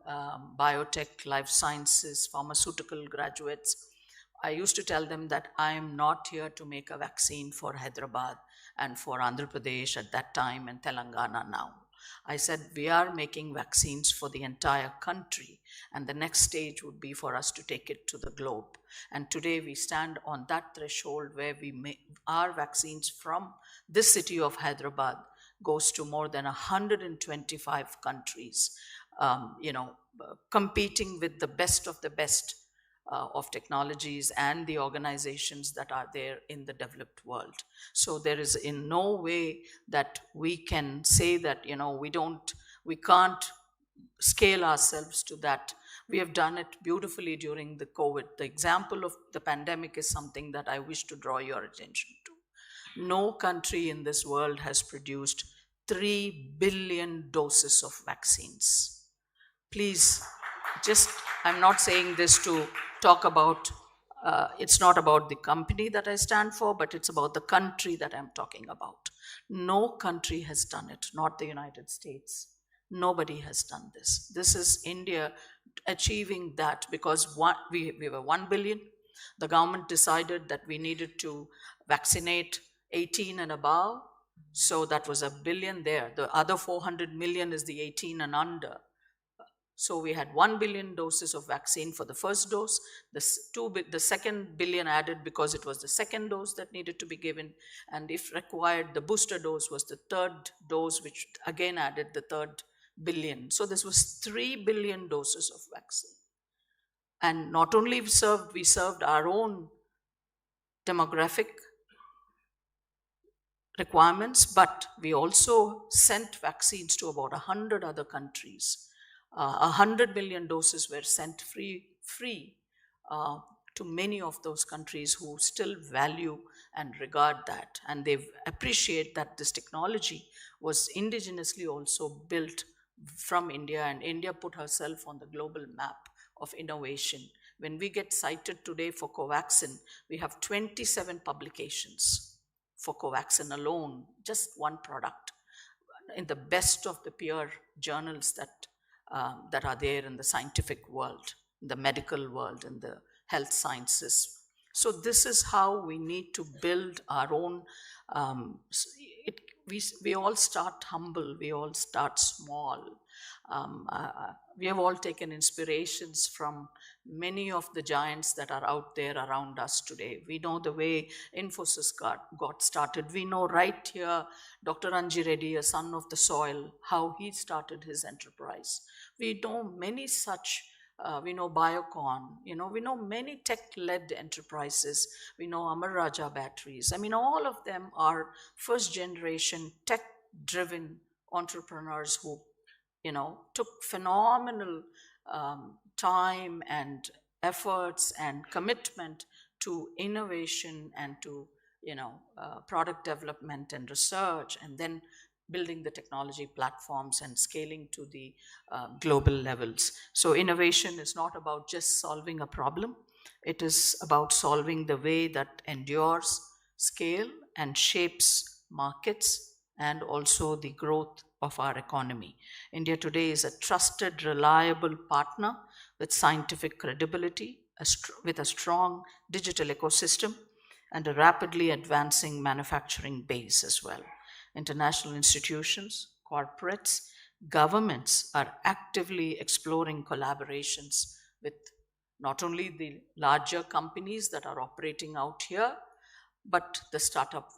Speaker 4: biotech, life sciences, pharmaceutical graduates. I used to tell them that I am not here to make a vaccine for Hyderabad and for Andhra Pradesh at that time and Telangana now. I said, we are making vaccines for the entire country, and the next stage would be for us to take it to the globe. And today we stand on that threshold where we make our vaccines from this city of Hyderabad goes to more than 125 countries, competing with the best of the best of technologies and the organizations that are there in the developed world. So there is in no way that we can say that, we can't scale ourselves to that. We have done it beautifully during the COVID. The example of the pandemic is something that I wish to draw your attention to. No country in this world has produced 3 billion doses of vaccines. Please, I'm not saying this to talk about, it's not about the company that I stand for, but it's about the country that I'm talking about. No country has done it, not the United States. Nobody has done this. This is India achieving that because we were 1 billion. The government decided that we needed to vaccinate 18 and above. So that was 1 billion there. The other 400 million is the 18 and under. So we had 1 billion doses of vaccine for the first dose, the second billion added because it was the second dose that needed to be given. And if required, the booster dose was the third dose, which again added the third billion. So this was 3 billion doses of vaccine. And not only we served our own demographic requirements, but we also sent vaccines to about 100 other countries. 100 million doses were sent free to many of those countries who still value and regard that. And they appreciate that this technology was indigenously also built from India, and India put herself on the global map of innovation. When we get cited today for Covaxin, we have 27 publications for Covaxin alone, just one product, in the best of the peer journals that are there in the scientific world, in the medical world, in the health sciences. So this is how we need to build our own, we all start humble, we all start small. We have all taken inspirations from many of the giants that are out there around us today. We know the way Infosys got started. We know right here, Dr. Anji Reddy, a son of the soil, how he started his enterprise. We know many such, we know Biocon, we know many tech-led enterprises. We know Amar Raja Batteries. I mean, all of them are first-generation tech-driven entrepreneurs who took phenomenal time and efforts and commitment to innovation and to, product development and research, and then building the technology platforms and scaling to the global levels. So innovation is not about just solving a problem. It is about solving the way that endures, scale, and shapes markets and also the growth of our economy. India today is a trusted, reliable partner with scientific credibility, with a strong digital ecosystem, and a rapidly advancing manufacturing base as well. International institutions, corporates, governments are actively exploring collaborations with not only the larger companies that are operating out here, but the startup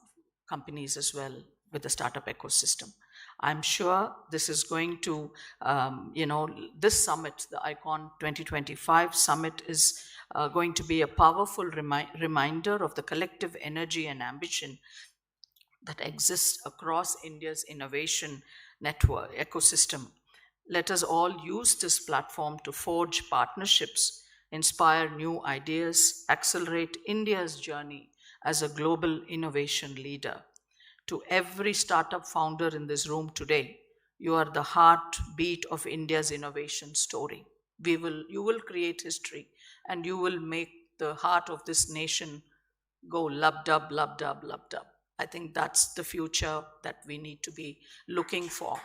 Speaker 4: companies as well, with the startup ecosystem. I'm sure this is going to, this summit, the ICONN 2025 summit, is going to be a powerful reminder of the collective energy and ambition that exists across India's innovation network ecosystem. Let us all use this platform to forge partnerships, inspire new ideas, accelerate India's journey as a global innovation leader. To every startup founder in this room today, you are the heartbeat of India's innovation story. You will create history, and you will make the heart of this nation go lub-dub, lub-dub, lub-dub. I think that's the future that we need to be looking for.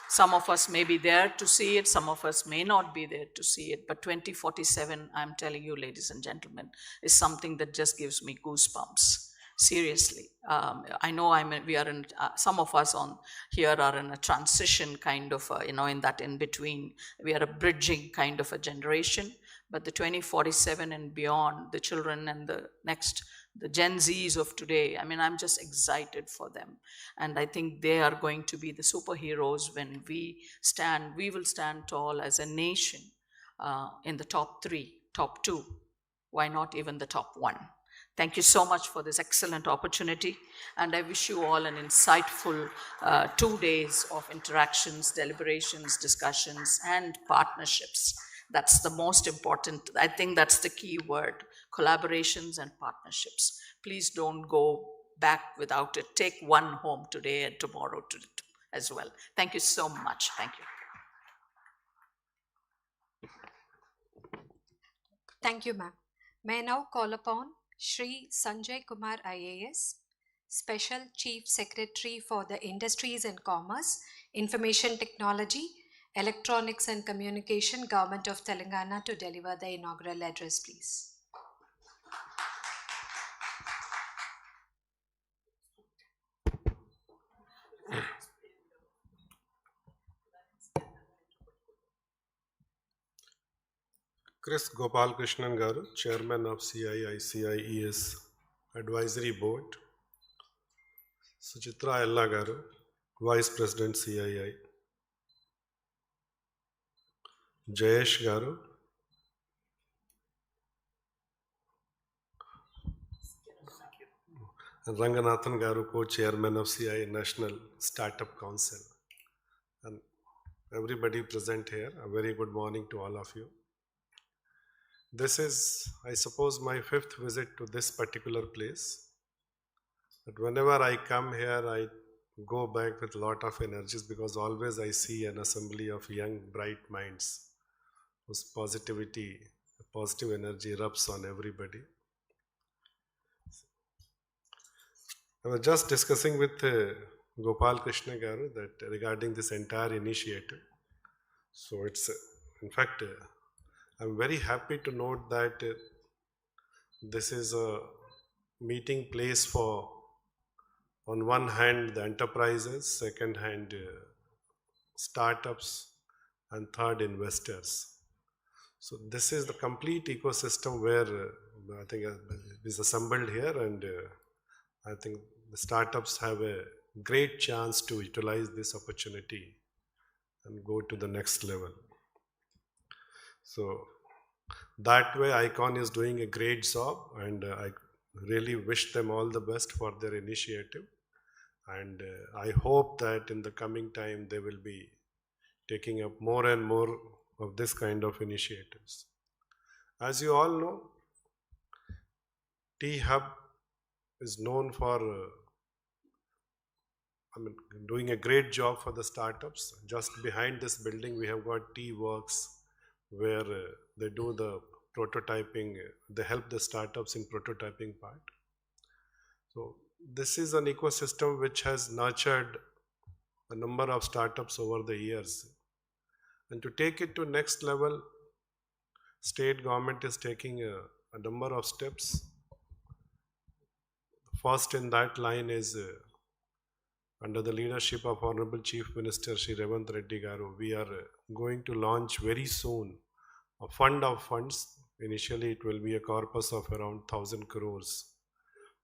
Speaker 4: Some of us may be there to see it, some of us may not be there to see it, but 2047, I'm telling you, ladies and gentlemen, is something that just gives me goosebumps. Seriously. I know we are in, some of us on here are in a transition kind of, in that in between. We are a bridging kind of a generation, but the 2047 and beyond, the children and the Gen Zs of today, I mean, I'm just excited for them. And I think they are going to be the superheroes when we will stand tall as a nation in the top 3, top 2, why not even the top 1. Thank you so much for this excellent opportunity, and I wish you all an insightful 2 days of interactions, deliberations, discussions, and partnerships. That's the most important. I think that's the key word, collaborations and partnerships. Please don't go back without it. Take one home today and tomorrow as well. Thank you so much. Thank you.
Speaker 1: Thank you, ma'am. May I now call upon Shri Sanjay Kumar IAS, Special Chief Secretary for the Industries and Commerce, Information Technology, Electronics and Communication, Government of Telangana, to deliver the inaugural address, please.
Speaker 5: Chris Gopalakrishnan Garu, Chairman of CII CIES Advisory Board. Suchitra Ella Garu, Vice President CII, Jayesh Garu, and Ranganathan Garu, Co-Chairman of CII National Startup Council, and everybody present here. A very good morning to all of you. This is, I suppose, my 5th visit to this particular place. But whenever I come here, I go back with a lot of energies because always I see an assembly of young, bright minds whose positivity, positive energy rubs on everybody. I was just discussing with Gopal Krishna Garu that regarding this entire initiative. So it's, in fact, I'm very happy to note that this is a meeting place for, on one hand, the enterprises, second hand, startups, and third, investors. So this is the complete ecosystem where I think is assembled here, and I think the startups have a great chance to utilize this opportunity and go to the next level. So that way ICONN is doing a great job, and I really wish them all the best for their initiative, and I hope that in the coming time they will be taking up more and more of this kind of initiatives. As you all know, T-Hub is known for doing a great job for the startups. Just behind this building we have got T-Works, where they do the prototyping, they help the startups in prototyping part. So this is an ecosystem which has nurtured a number of startups over the years. And to take it to next level, state government is taking a number of steps. First in that line is under the leadership of Honorable Chief Minister Shri Revanth Reddy Garu, we are going to launch very soon a fund of funds. Initially it will be a corpus of around 1,000 crores,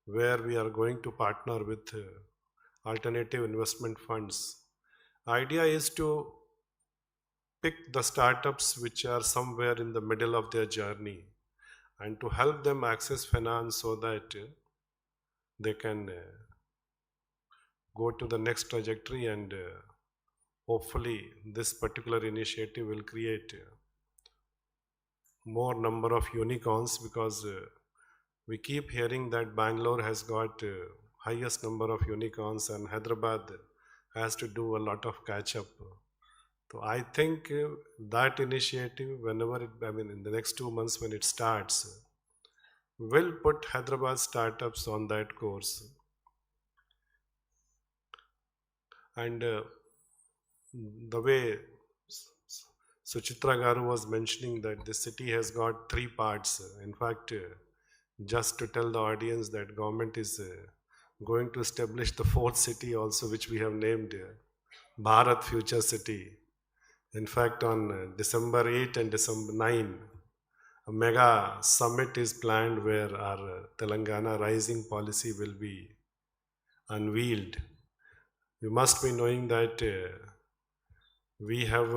Speaker 5: where we are going to partner with alternative investment funds. Idea is to pick the startups which are somewhere in the middle of their journey and to help them access finance so that they can go to the next trajectory, and hopefully this particular initiative will create more number of unicorns, because we keep hearing that Bangalore has got highest number of unicorns and Hyderabad has to do a lot of catch up. So I think that initiative, whenever in the next 2 months when it starts, will put Hyderabad startups on that course. And the way Suchitra Garu was mentioning that the city has got 3 parts. In fact, just to tell the audience that government is going to establish the 4th city also, which we have named Bharat Future City. In fact, on December 8 and December 9, a mega summit is planned where our Telangana rising policy will be unveiled. You must be knowing that we have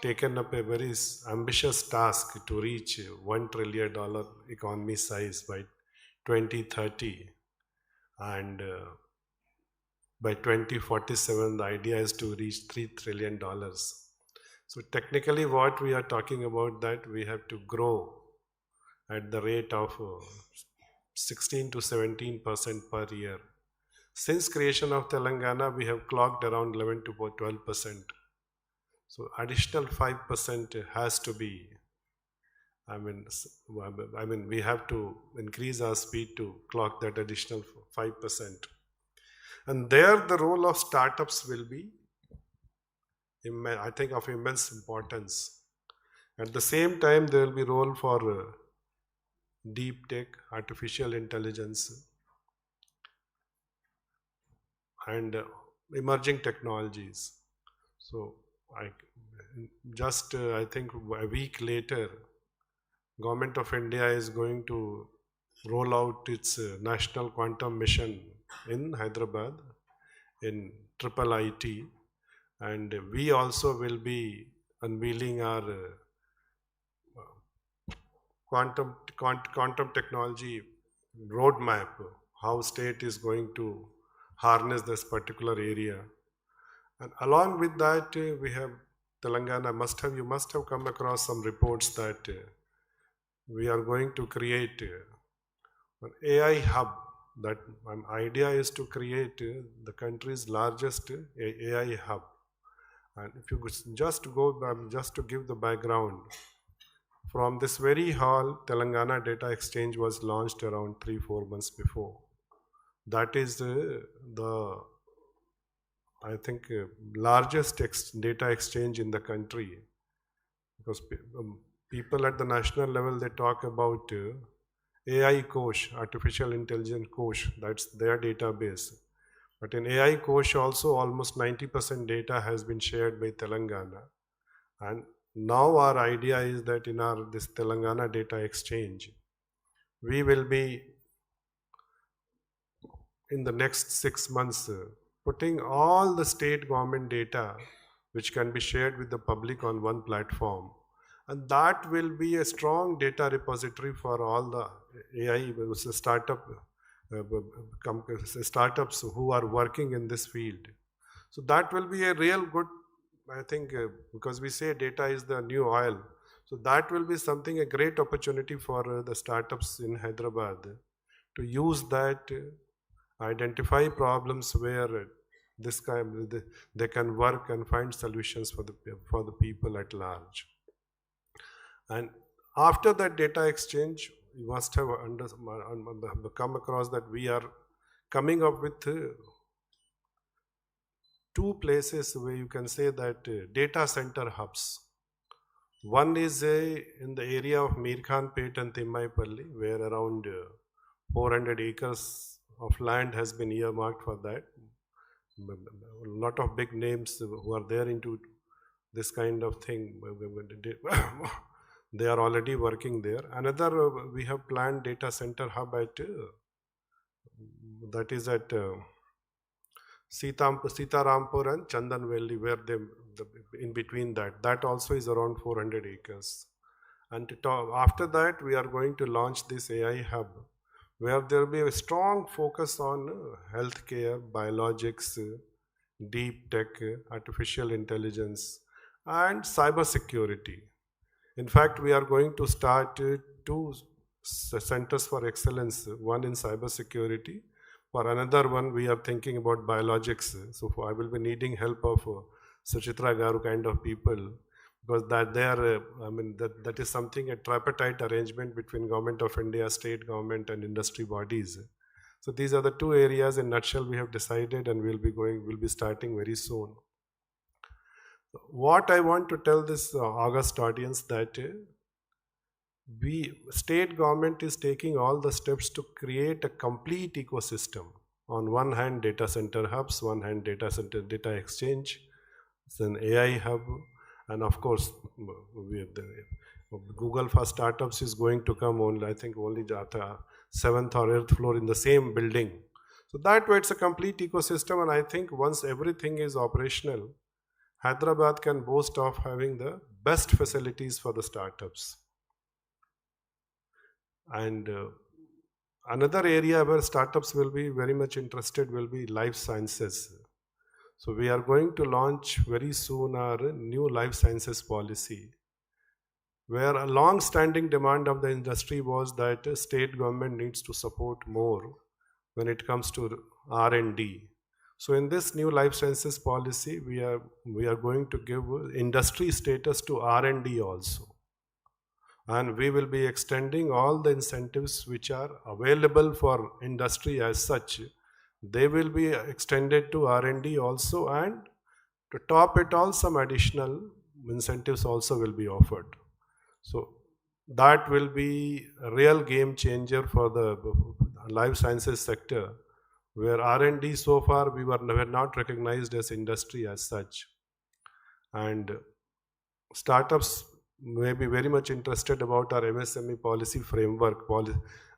Speaker 5: taken up a very ambitious task to reach $1 trillion economy size by 2030, and by 2047 the idea is to reach $3 trillion. So technically what we are talking about, that we have to grow at the rate of 16 to 17% per year. Since creation of Telangana, we have clocked around 11 to 12%. So additional 5% has to be, we have to increase our speed to clock that additional 5%. And there the role of startups will be, I think, of immense importance. At the same time, there will be role for deep tech, artificial intelligence, and emerging technologies. So I think a week later, Government of India is going to roll out its National Quantum Mission in Hyderabad, in triple IT, and we also will be unveiling our quantum technology roadmap, how state is going to harness this particular area. And along with that, we have Telangana, you must have come across some reports that we are going to create an AI hub. That idea is to create the country's largest AI hub. And if you just to give the background, from this very hall, Telangana Data Exchange was launched around 3-4 months before. That is I think, largest data exchange in the country, because people at the national level, they talk about AI Kosh, Artificial Intelligence Kosh, that's their database. But in AI Kosh also, almost 90% data has been shared by Telangana. And now our idea is that in this Telangana Data Exchange, we will be, in the next 6 months, putting all the state government data which can be shared with the public on one platform. And that will be a strong data repository for all the AI startups who are working in this field. So that will be a real good, I think, because we say data is the new oil. So that will be something, a great opportunity for the startups in Hyderabad to use that, identify problems where they can work and find solutions for the people at large. And after that data exchange, you must have come across that we are coming up with 2 places where you can say that data center hubs. One is in the area of Mir Khan Pet and Timmaipalli, where around 400 acres of land has been earmarked for that. A lot of big names who are there into this kind of thing, they are already working there. Another, we have planned data center hub at, that is at Sitarampur and Chandanvelli, where in between that also is around 400 acres. And after that, we are going to launch this AI hub, where there will be a strong focus on healthcare, biologics, deep tech, artificial intelligence, and cyber security. In fact, we are going to start 2 centers for excellence, one in cyber security. For another one, we are thinking about biologics. So I will be needing help of Suchitra Garu kind of people, because that is something, a tripartite arrangement between Government of India, state government and industry bodies. So these are the 2 areas in nutshell we have decided, and we'll be starting very soon. What I want to tell this august audience, that state government is taking all the steps to create a complete ecosystem. On one hand, data center hubs, one hand data exchange, it's an AI hub, and of course, Google for startups is going to come only, I think, only at 7th or 8th floor in the same building. So that way it's a complete ecosystem, and I think once everything is operational, Hyderabad can boast of having the best facilities for the startups. And another area where startups will be very much interested will be life sciences. So we are going to launch very soon our new life sciences policy, where a long-standing demand of the industry was that state government needs to support more when it comes to R&D. So in this new life sciences policy, we are going to give industry status to R&D also. And we will be extending all the incentives which are available for industry as such. They will be extended to R&D also, and to top it all, some additional incentives also will be offered. So that will be a real game changer for the life sciences sector, where R&D so far we were not recognized as industry as such. And startups may be very much interested about our MSME policy framework.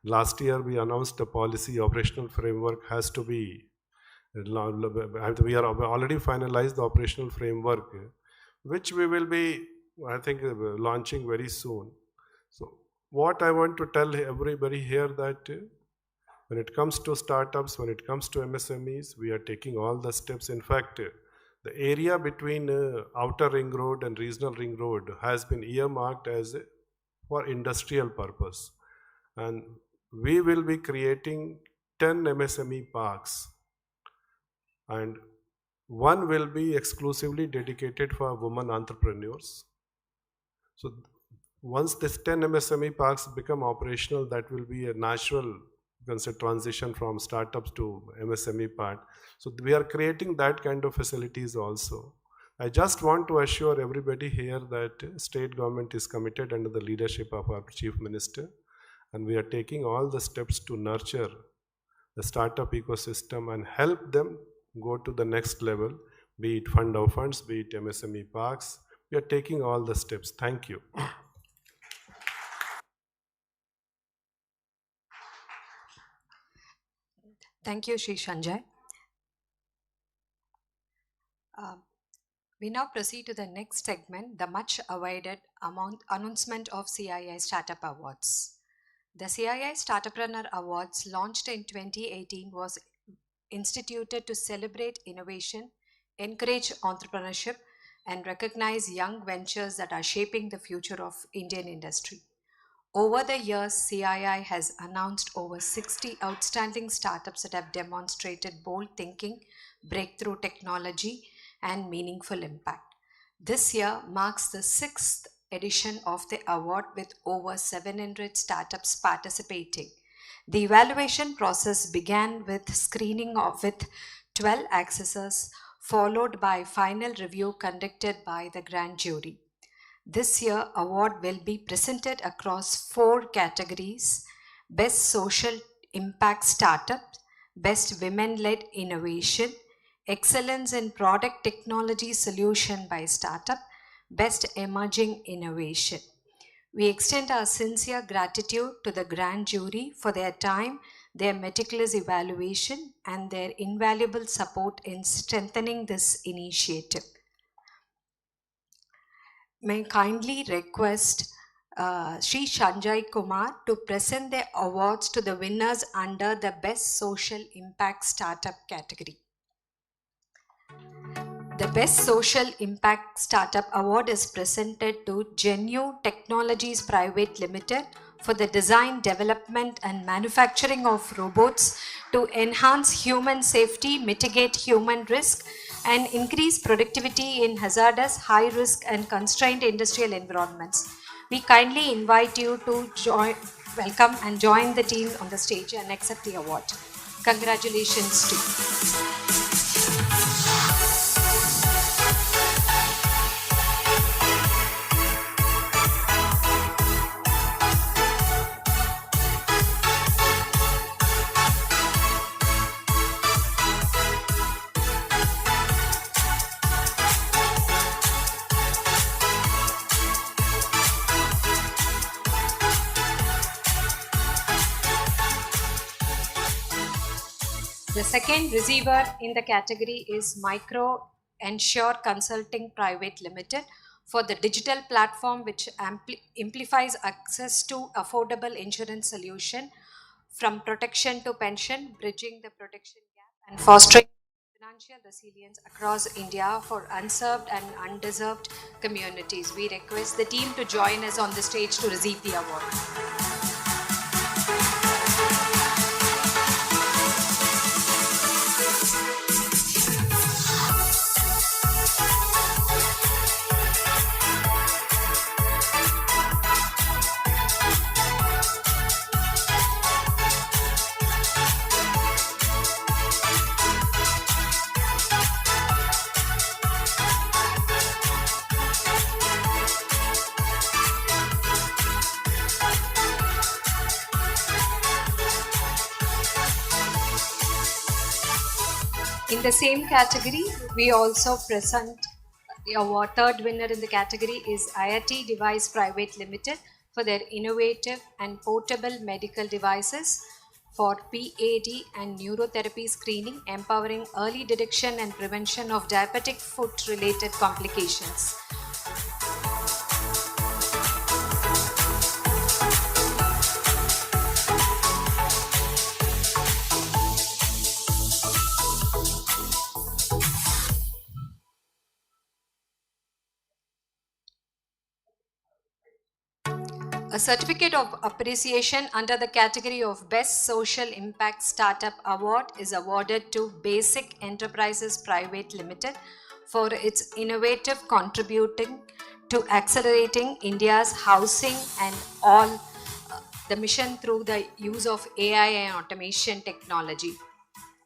Speaker 5: Last year we announced a policy operational framework has to be We are already finalized the operational framework, which we will be, I think, launching very soon. So what I want to tell everybody here that when it comes to startups, when it comes to MSMEs, we are taking all the steps. In fact, the area between outer ring road and regional ring road has been earmarked as for industrial purpose. And we will be creating 10 MSME parks. And one will be exclusively dedicated for women entrepreneurs. So once this 10 MSME parks become operational, that will be a natural, you can say, transition from startups to MSME part. So we are creating that kind of facilities also. I just want to assure everybody here that state government is committed under the leadership of our Chief Minister, and we are taking all the steps to nurture the startup ecosystem and help them go to the next level, be it fund of funds, be it MSME parks. We are taking all the steps. Thank you.
Speaker 1: Thank you, Shri Sanjay. We now proceed to the next segment, the much awaited announcement of CII Startup Awards. The CII Startuppreneur Awards, launched in 2018, was instituted to celebrate innovation, encourage entrepreneurship, and recognize young ventures that are shaping the future of Indian industry. Over the years, CII has announced over 60 outstanding startups that have demonstrated bold thinking, breakthrough technology, and meaningful impact. This year marks the 6th edition of the award with over 700 startups participating. The evaluation process began with screening with 12 accessors, followed by final review conducted by the grand jury. This year, award will be presented across 4 categories: Best Social Impact Startup, Best Women-Led Innovation, Excellence in Product Technology Solution by Startup, Best Emerging Innovation. We extend our sincere gratitude to the grand jury for their time, their meticulous evaluation, and their invaluable support in strengthening this initiative. May I kindly request Sri Sanjay Kumar to present the awards to the winners under the Best Social Impact Startup category. The Best Social Impact Startup Award is presented to Genu Technologies Private Limited for the design, development, and manufacturing of robots to enhance human safety, mitigate human risk, and increase productivity in hazardous, high-risk, and constrained industrial environments. We kindly invite you to welcome and join the team on the stage and accept the award. Congratulations to you. The second receiver in the category is Micro Ensure Consulting Private Limited for the digital platform which amplifies access to affordable insurance solution from protection to pension, bridging the protection gap and fostering financial resilience across India for unserved and undeserved communities. We request the team to join us on the stage to receive the award. In the same category, we also present our third winner in the category is IIT Device Private Limited for their innovative and portable medical devices for PAD and neurotherapy screening, empowering early detection and prevention of diabetic foot-related complications. A certificate of appreciation under the category of Best Social Impact Startup Award is awarded to Basic Enterprises Private Limited for its innovative contributing to accelerating India's housing and all the mission through the use of AI and automation technology.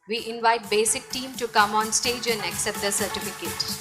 Speaker 1: We invite Basic team to come on stage and accept the certificate.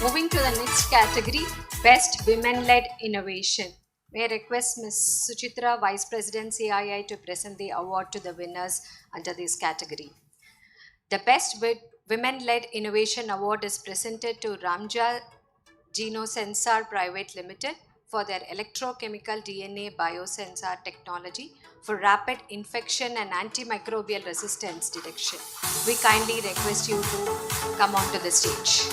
Speaker 1: Moving to the next category, Best Women-Led Innovation. May I request Ms. Suchitra, Vice President CII, to present the award to the winners under this category. The Best Women-Led Innovation Award is presented to Ramja Genosensor Private Limited for their electrochemical DNA biosensor technology for rapid infection and antimicrobial resistance detection. We kindly request you to come onto the stage.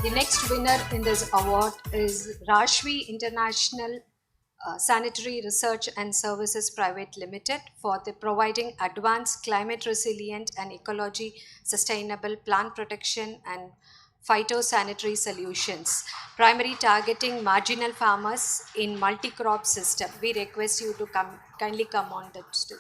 Speaker 1: The next winner in this award is Rashvi International Sanitary Research and Services Private Limited for the providing advanced climate resilient and ecology sustainable plant protection and phytosanitary solutions, primary targeting marginal farmers in multi-crop system. We request you to kindly come on the stage.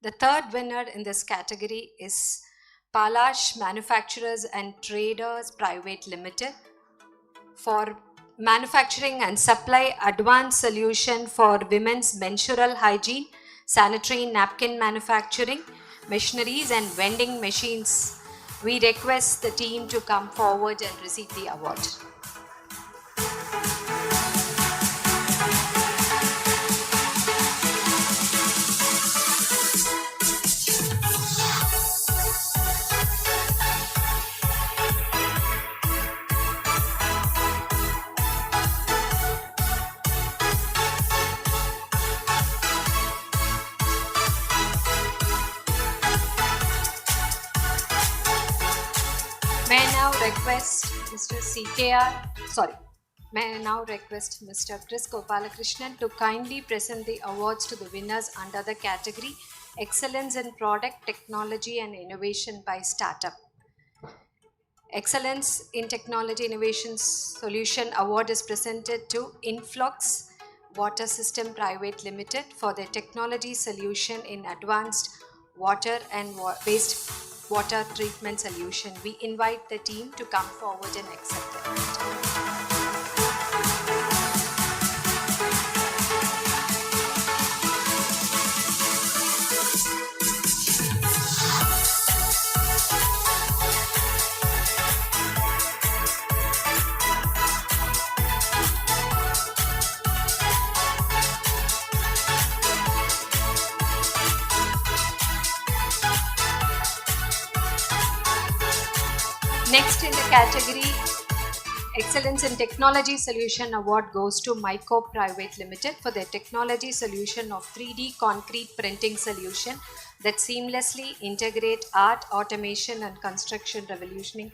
Speaker 1: The third winner in this category is Palash Manufacturers and Traders Private Limited for manufacturing and supply advanced solution for women's menstrual hygiene, sanitary napkin manufacturing, machineries and vending machines. We request the team to come forward and receive the award. May I now request Mr. Chris Gopalakrishnan to kindly present the awards to the winners under the category Excellence in Product, Technology and Innovation by Startup. Excellence in Technology Innovation Solution Award is presented to Influx Water System Private Limited for their technology solution in advanced water and waste water treatment solution. We invite the team to come forward and accept it. Next in the category Excellence in Technology Solution Award goes to Myco Private Limited for their technology solution of 3D concrete printing solution that seamlessly integrate art, automation and construction, revolutioning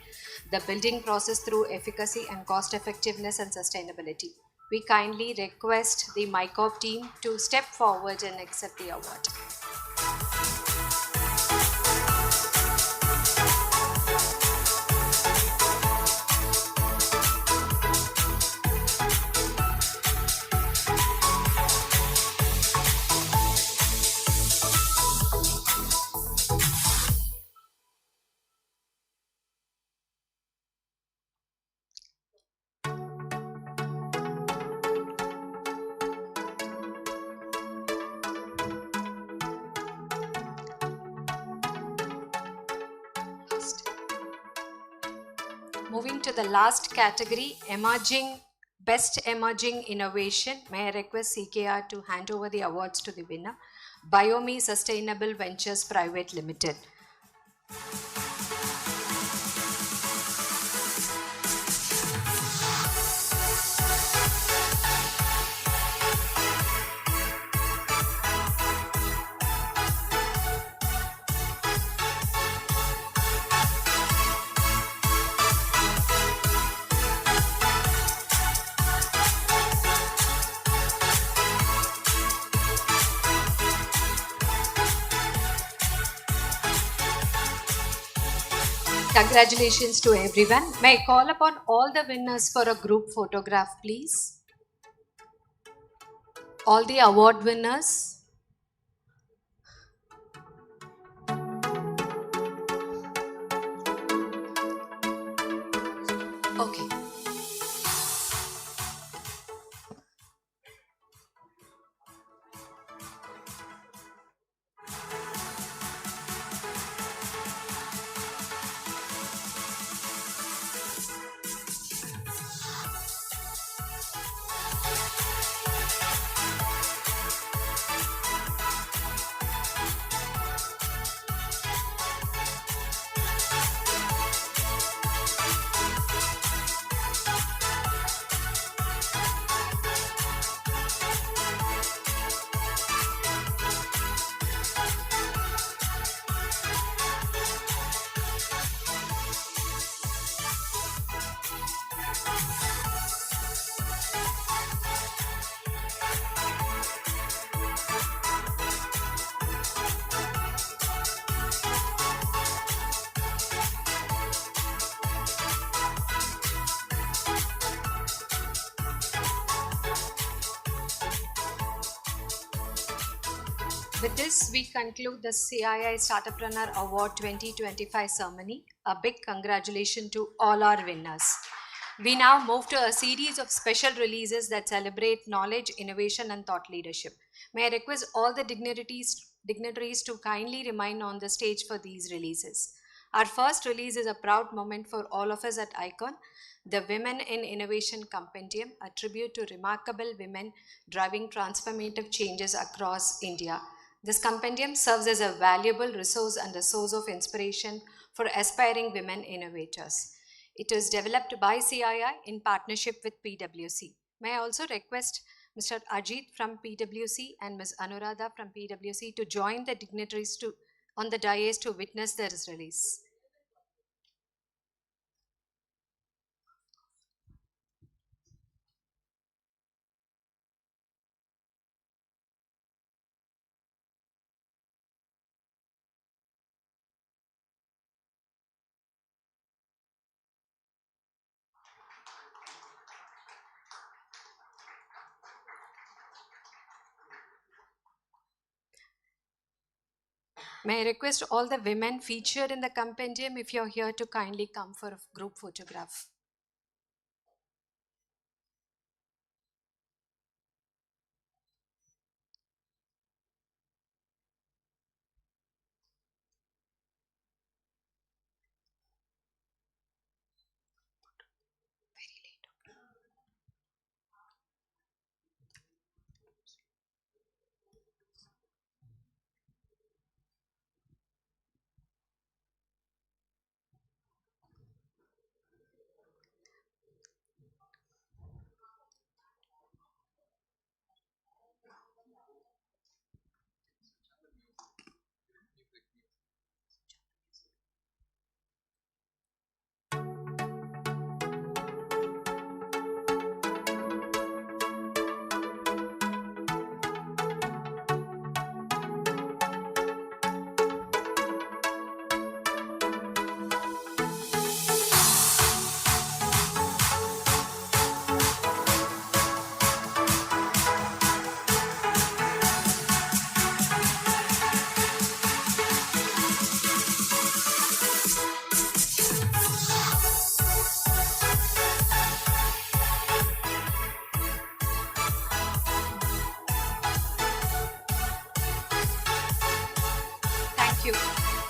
Speaker 1: the building process through efficacy and cost effectiveness and sustainability. We kindly request the Myco team to step forward and accept the award. Moving to the last category, Best Emerging Innovation. May I request CKR to hand over the awards to the winner, Biomi Sustainable Ventures Private Limited. Congratulations to everyone. May I call upon all the winners for a group photograph, please? All the award winners. Okay. With this, we conclude the CII Startuppreneur Award 2025 ceremony. A big congratulations to all our winners. We now move to a series of special releases that celebrate knowledge, innovation, and thought leadership. May I request all the dignitaries to kindly remain on the stage for these releases. Our first release is a proud moment for all of us at ICONN, the Women in Innovation Compendium, a tribute to remarkable women driving transformative changes across India. This compendium serves as a valuable resource and a source of inspiration for aspiring women innovators. It is developed by CII in partnership with PwC. May I also request Mr. Ajit from PwC and Ms. Anuradha from PwC to join the dignitaries on the dais to witness this release. May I request all the women featured in the compendium, if you're here, to kindly come for a group photograph.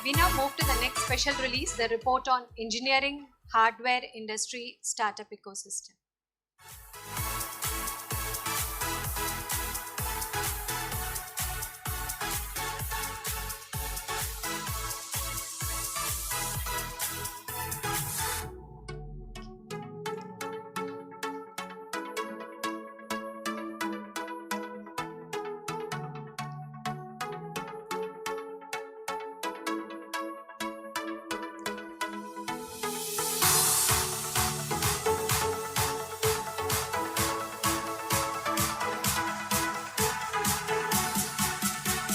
Speaker 1: We now move to the next special release, the report on engineering, hardware industry, startup ecosystem.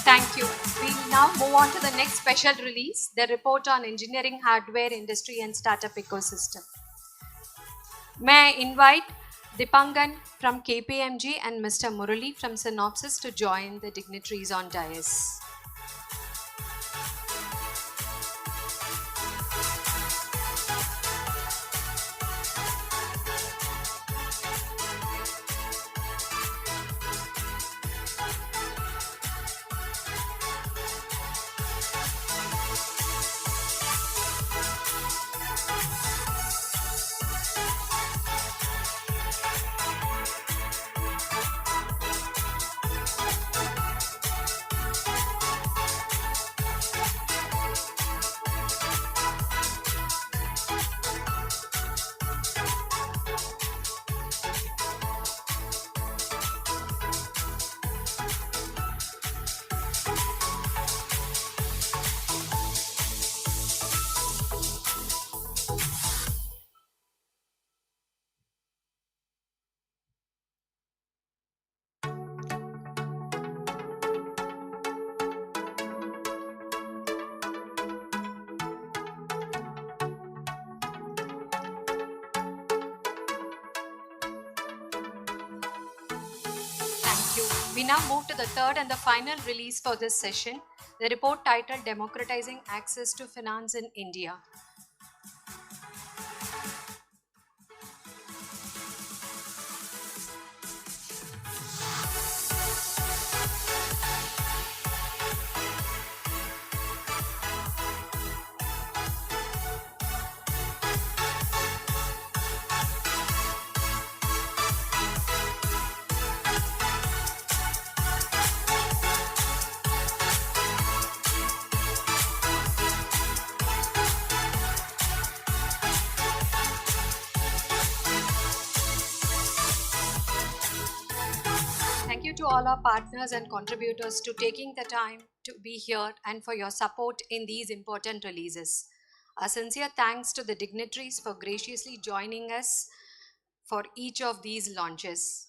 Speaker 1: Thank you. We'll now move on to the next special release, the report on engineering, hardware, industry and startup ecosystem. May I invite Dipangan from KPMG and Mr. Murali from Synopsys to join the dignitaries on dais. We now move to the third and the final release for this session, the report titled Democratizing Access to Finance in India. Thank you to all our partners and contributors to taking the time to be here and for your support in these important releases. Our sincere thanks to the dignitaries for graciously joining us for each of these launches.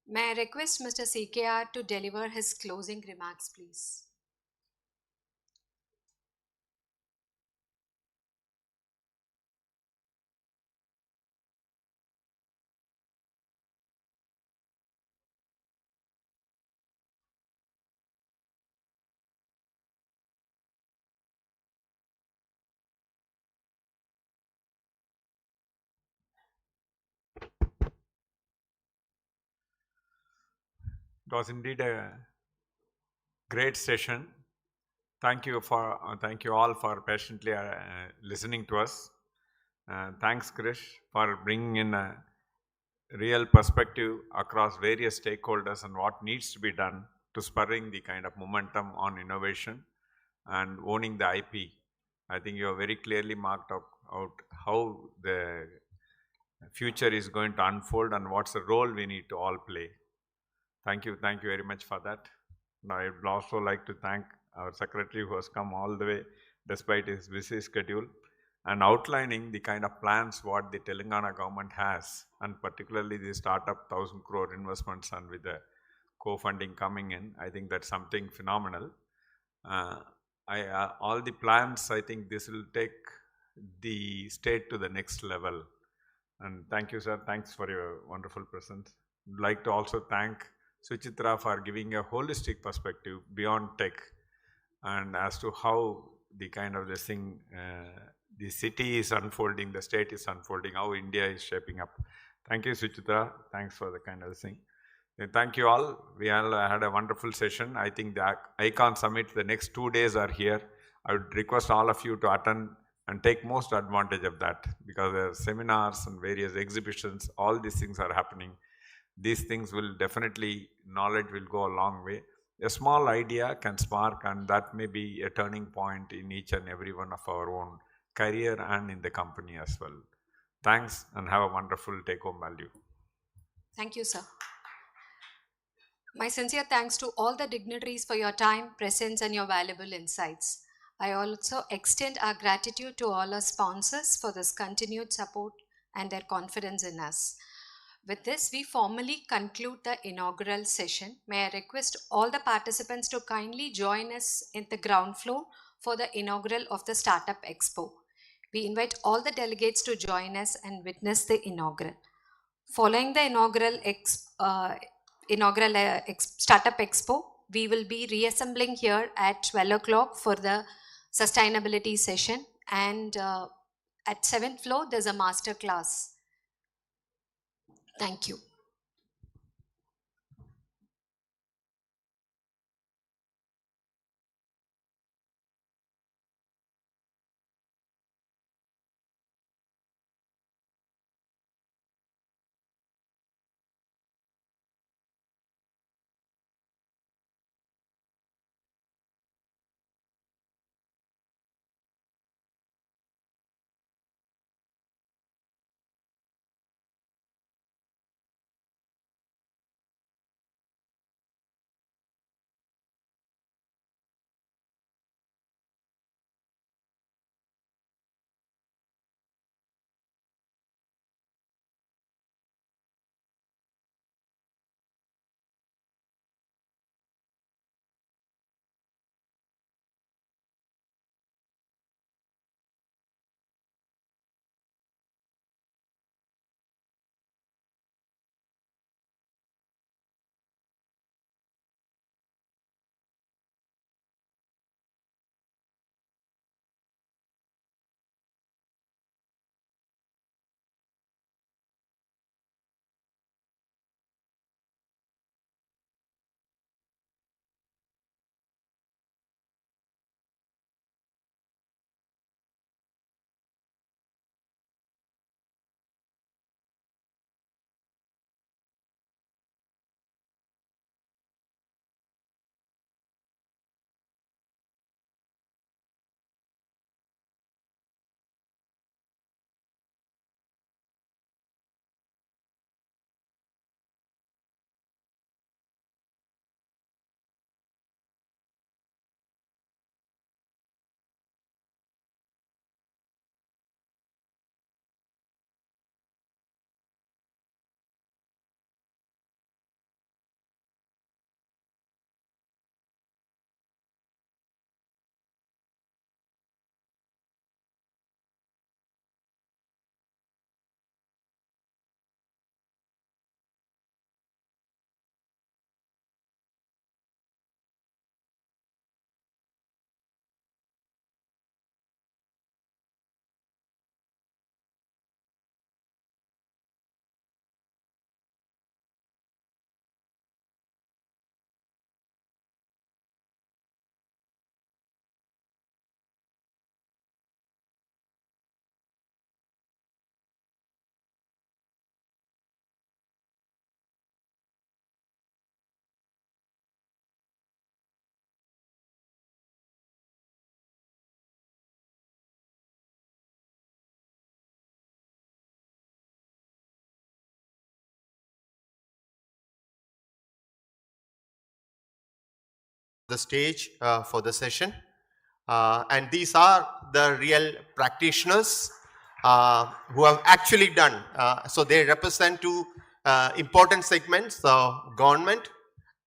Speaker 1: May I request Mr. CKR to deliver his closing remarks, please.
Speaker 2: It was indeed a great session. Thank you all for patiently listening to us. Thanks, Krish, for bringing in a real perspective across various stakeholders and what needs to be done to spurring the kind of momentum on innovation and owning the IP. I think you have very clearly marked out how the future is going to unfold and what's the role we need to all play. Thank you very much for that. Now, I would also like to thank our secretary who has come all the way despite his busy schedule and outlining the kind of plans what the Telangana government has, and particularly the startup 1,000 crore investments and with the co-funding coming in. I think that's something phenomenal. All the plans, I think this will take the state to the next level. And thank you, sir. Thanks for your wonderful presence. I'd like to also thank Suchitra for giving a holistic perspective beyond tech and as to how the kind of this thing, the city is unfolding, the state is unfolding, how India is shaping up. Thank you, Suchitra. Thanks for the kind of thing. Thank you all. We all had a wonderful session. I think the ICONN Summit, the next 2 days are here. I would request all of you to attend and take most advantage of that, because there are seminars and various exhibitions, all these things are happening. These things will definitely, knowledge will go a long way. A small idea can spark, and that may be a turning point in each and every one of our own career and in the company as well. Thanks, and have a wonderful take-home value.
Speaker 1: Thank you, sir. My sincere thanks to all the dignitaries for your time, presence, and your valuable insights. I also extend our gratitude to all our sponsors for this continued support and their confidence in us. With this, we formally conclude the inaugural session. May I request all the participants to kindly join us in the ground floor for the inaugural of the Startup Expo. We invite all the delegates to join us and witness the inaugural. Following the inaugural Startup Expo, we will be reassembling here at 12 o'clock for the sustainability session, and at 7th floor there's a master class. Thank you.
Speaker 6: The stage for the session. And these are the real practitioners who have actually done. So they represent two important segments, government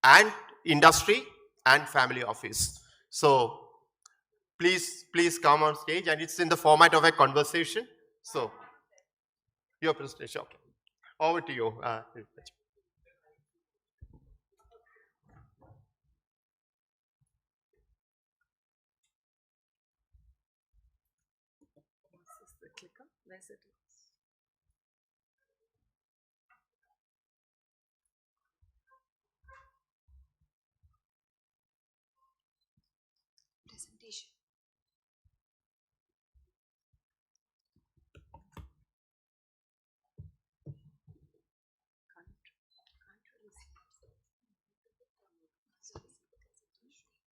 Speaker 6: and industry and family office. So please come on stage, and it's in the format of a conversation. So your presentation, okay. Over to you.
Speaker 4: Where's it?
Speaker 1: presentation.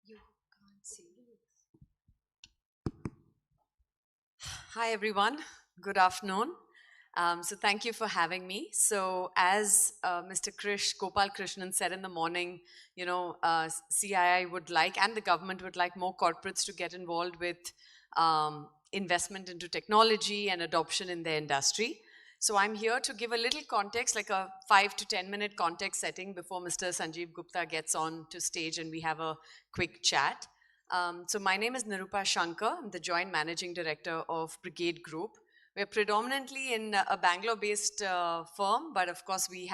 Speaker 1: You can't see. Hi, everyone. Good afternoon. So thank you for having me. So as Mr. Gopal Krishnan said in the morning, you know, CII would like, and the government would like more corporates to get involved with investment into technology and adoption in their industry. So I'm here to give a little context, like a 5 to 10 minute context setting before Mr. Sanjeev Gupta gets on to stage and we have a quick chat. So my name is Nirupa Shankar. I'm the Joint Managing Director of Brigade Group. We're predominantly in a Bangalore-based firm, but of course we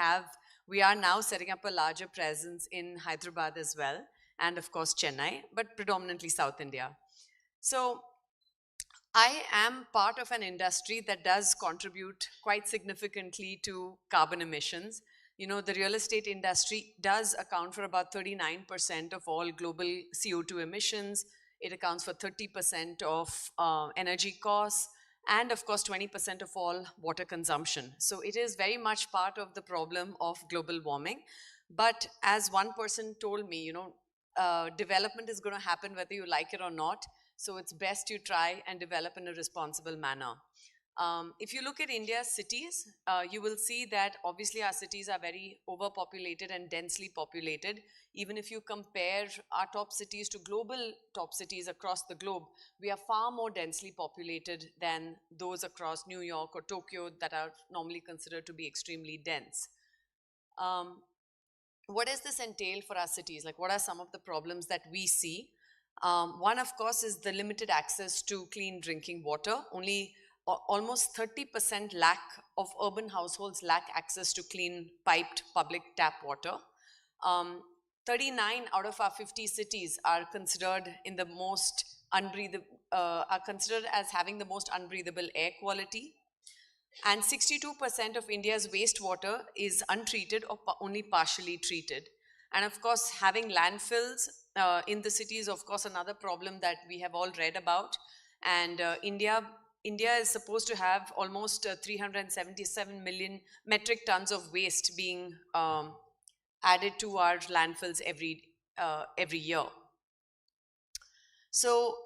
Speaker 1: are now setting up a larger presence in Hyderabad as well, and of course Chennai, but predominantly South India. So I am part of an industry that does contribute quite significantly to carbon emissions. You know, the real estate industry does account for about 39% of all global CO2 emissions. It accounts for 30% of energy costs, and of course 20% of all water consumption. So it is very much part of the problem of global warming. But as one person told me, you know, development is going to happen whether you like it or not. So it's best you try and develop in a responsible manner. If you look at India's cities, you will see that obviously our cities are very overpopulated and densely populated. Even if you compare our top cities to global top cities across the globe, we are far more densely populated than those across New York or Tokyo that are normally considered to be extremely dense. What does this entail for our cities? Like, what are some of the problems that we see? One, of course, is the limited access to clean drinking water. Only almost 30% of urban households lack access to clean piped public tap water. 39 out of our 50 cities are considered in the most are considered as having the most unbreathable air quality. And 62% of India's wastewater is untreated or only partially treated. And of course, having landfills in the city is, of course, another problem that we have all read about. And India is supposed to have almost 377 million metric tons of waste being added to our landfills every year. So